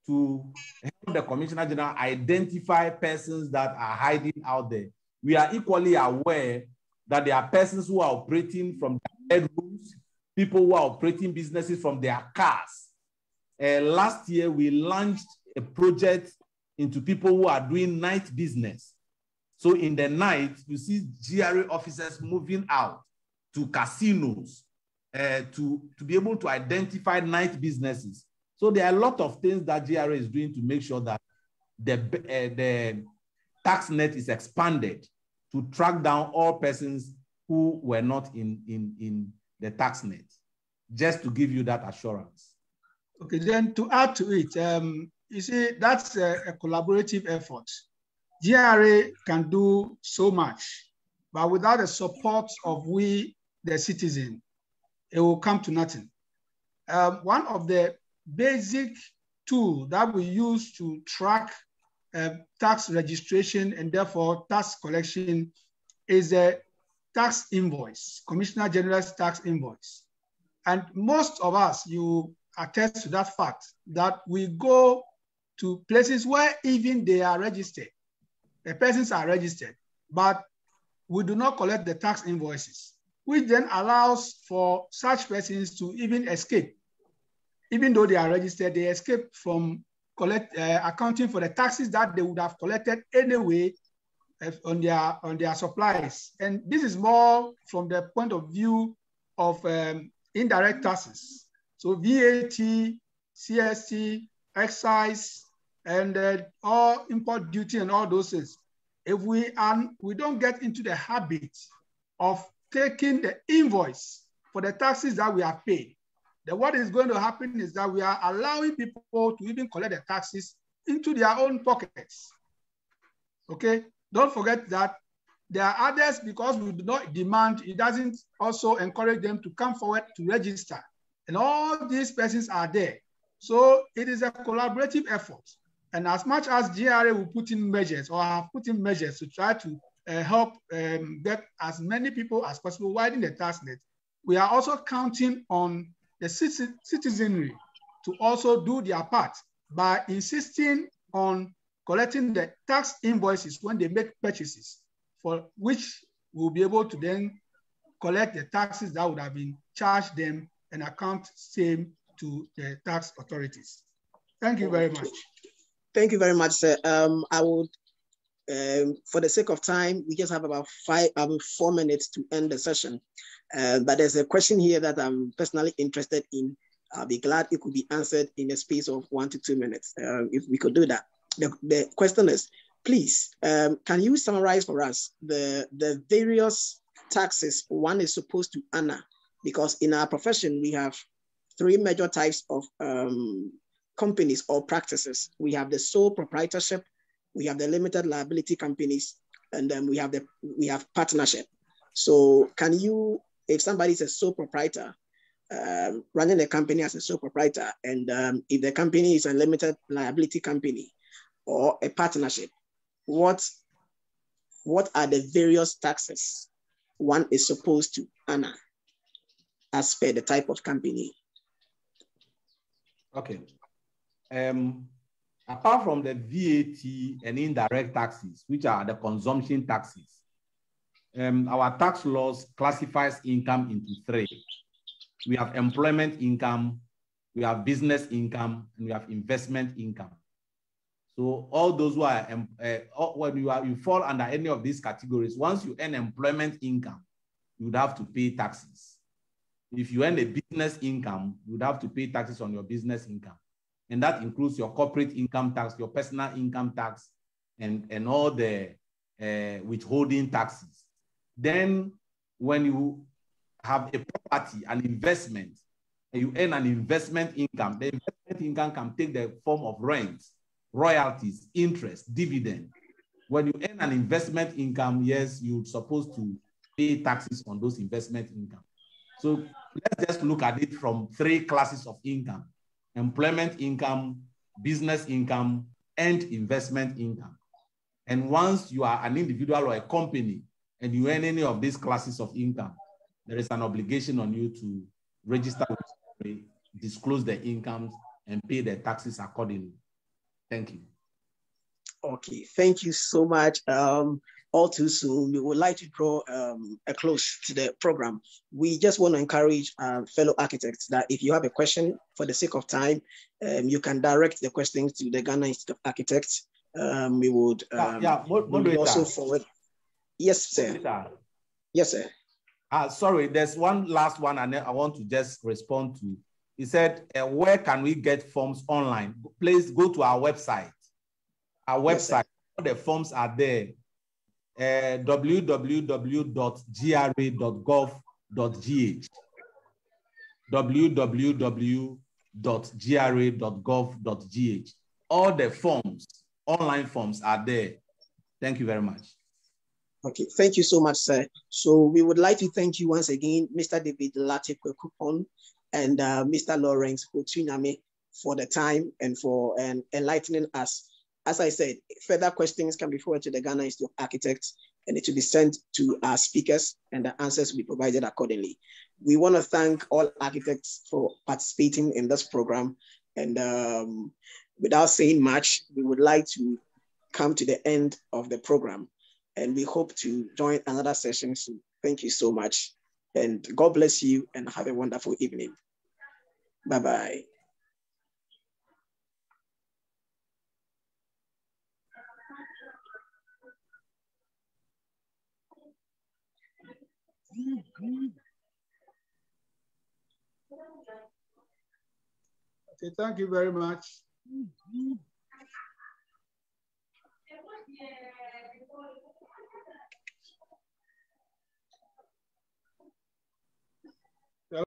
[SPEAKER 1] to help the Commissioner General identify persons that are hiding out there. We are equally aware that there are persons who are operating from their bedrooms, people who are operating businesses from their cars. Last year, we launched a project into people who are doing night business. So in the night, you see GRA officers moving out to casinos to be able to identify night businesses. So there are a lot of things that GRA is doing to make sure that the tax net is expanded to track down all persons who were not in the tax net, just to give you that assurance.
[SPEAKER 2] Okay, then to add to it, you see, that's a collaborative effort. GRA can do so much, but without the support of we, the citizen, it will come to nothing. One of the basic tools that we use to track tax registration and therefore tax collection is a tax invoice, Commissioner General's tax invoice. And most of us, you attest to that fact, that we go to places where even they are registered, the persons are registered, but we do not collect the tax invoices, which then allows for such persons to even escape. Even though they are registered, they escape from accounting for the taxes that they would have collected anyway on their supplies. And this is more from the point of view of indirect taxes. So VAT, CST, excise, and all import duty and all those things. If we don't get into the habit of taking the invoice for the taxes that we have paid, then what is going to happen is that we are allowing people to even collect the taxes into their own pockets. Okay, don't forget that there are others, because we do not demand, it doesn't also encourage them to come forward to register. And all these persons are there. So it is a collaborative effort. And as much as GRA will put in measures or have put in measures to try to help get as many people as possible widen the tax net, we are also counting on the citizenry to also do their part by insisting on collecting the tax invoices when they make purchases, for which we'll be able to then collect the taxes that would have been charged them and account same to the tax authorities. Thank you very much.
[SPEAKER 4] Thank you very much, sir. I would, for the sake of time, we just have about 4 minutes to end the session. But there's a question here that I'm personally interested in. I'll be glad it could be answered in a space of 1 to 2 minutes, if we could do that. The question is, please, can you summarize for us the various taxes one is supposed to honor? Because in our profession, we have 3 major types of companies or practices. We have the sole proprietorship, we have the limited liability companies, and then we have partnership. So can you, if somebody is a sole proprietor, running a company as a sole proprietor, and if the company is a limited liability company or a partnership, what are the various taxes one is supposed to honor as per the type of company?
[SPEAKER 1] Okay. Apart from the VAT and indirect taxes, which are the consumption taxes, our tax laws classifies income into 3. We have employment income, we have business income, and we have investment income. So all those who are, when you fall under any of these categories, once you earn employment income, you would have to pay taxes. If you earn a business income, you would have to pay taxes on your business income. And that includes your corporate income tax, your personal income tax, and all the withholding taxes. Then when you have a property, an investment, and you earn an investment income, the investment income can take the form of rent, royalties, interest, dividend. When you earn an investment income, yes, you're supposed to pay taxes on those investment income. So let's just look at it from 3 classes of income: employment income, business income, and investment income. And once you are an individual or a company and you earn any of these classes of income, there is an obligation on you to register, disclose the incomes, and pay the taxes accordingly. Thank you.
[SPEAKER 4] Okay, thank you so much. All too soon, we would like to draw a close to the program. We just want to encourage fellow architects that if you have a question, for the sake of time, you can direct the questions to the Ghana Institute of Architects. We would also forward. Yes, sir. Yes, sir.
[SPEAKER 1] Sorry, there's one last one and I want to just respond to. He said, where can we get forms online? Please go to our website. Our website, all the forms are there. www.gra.gov.gh www.gra.gov.gh. All the forms, online forms are there. Thank you very much.
[SPEAKER 4] Okay, thank you so much, sir. So we would like to thank you once again, Mr. David Latif Quarcoopome and Mr. Lawrence Hotsonyame, for the time and for enlightening us as I said, further questions can be forwarded to the Ghana Institute of Architects, and it will be sent to our speakers, and the answers will be provided accordingly. We want to thank all architects for participating in this program. And without saying much, we would like to come to the end of the program, and we hope to join another session soon. Thank you so much, and God bless you, and have a wonderful evening. Bye-bye.
[SPEAKER 2] Okay, thank you very much.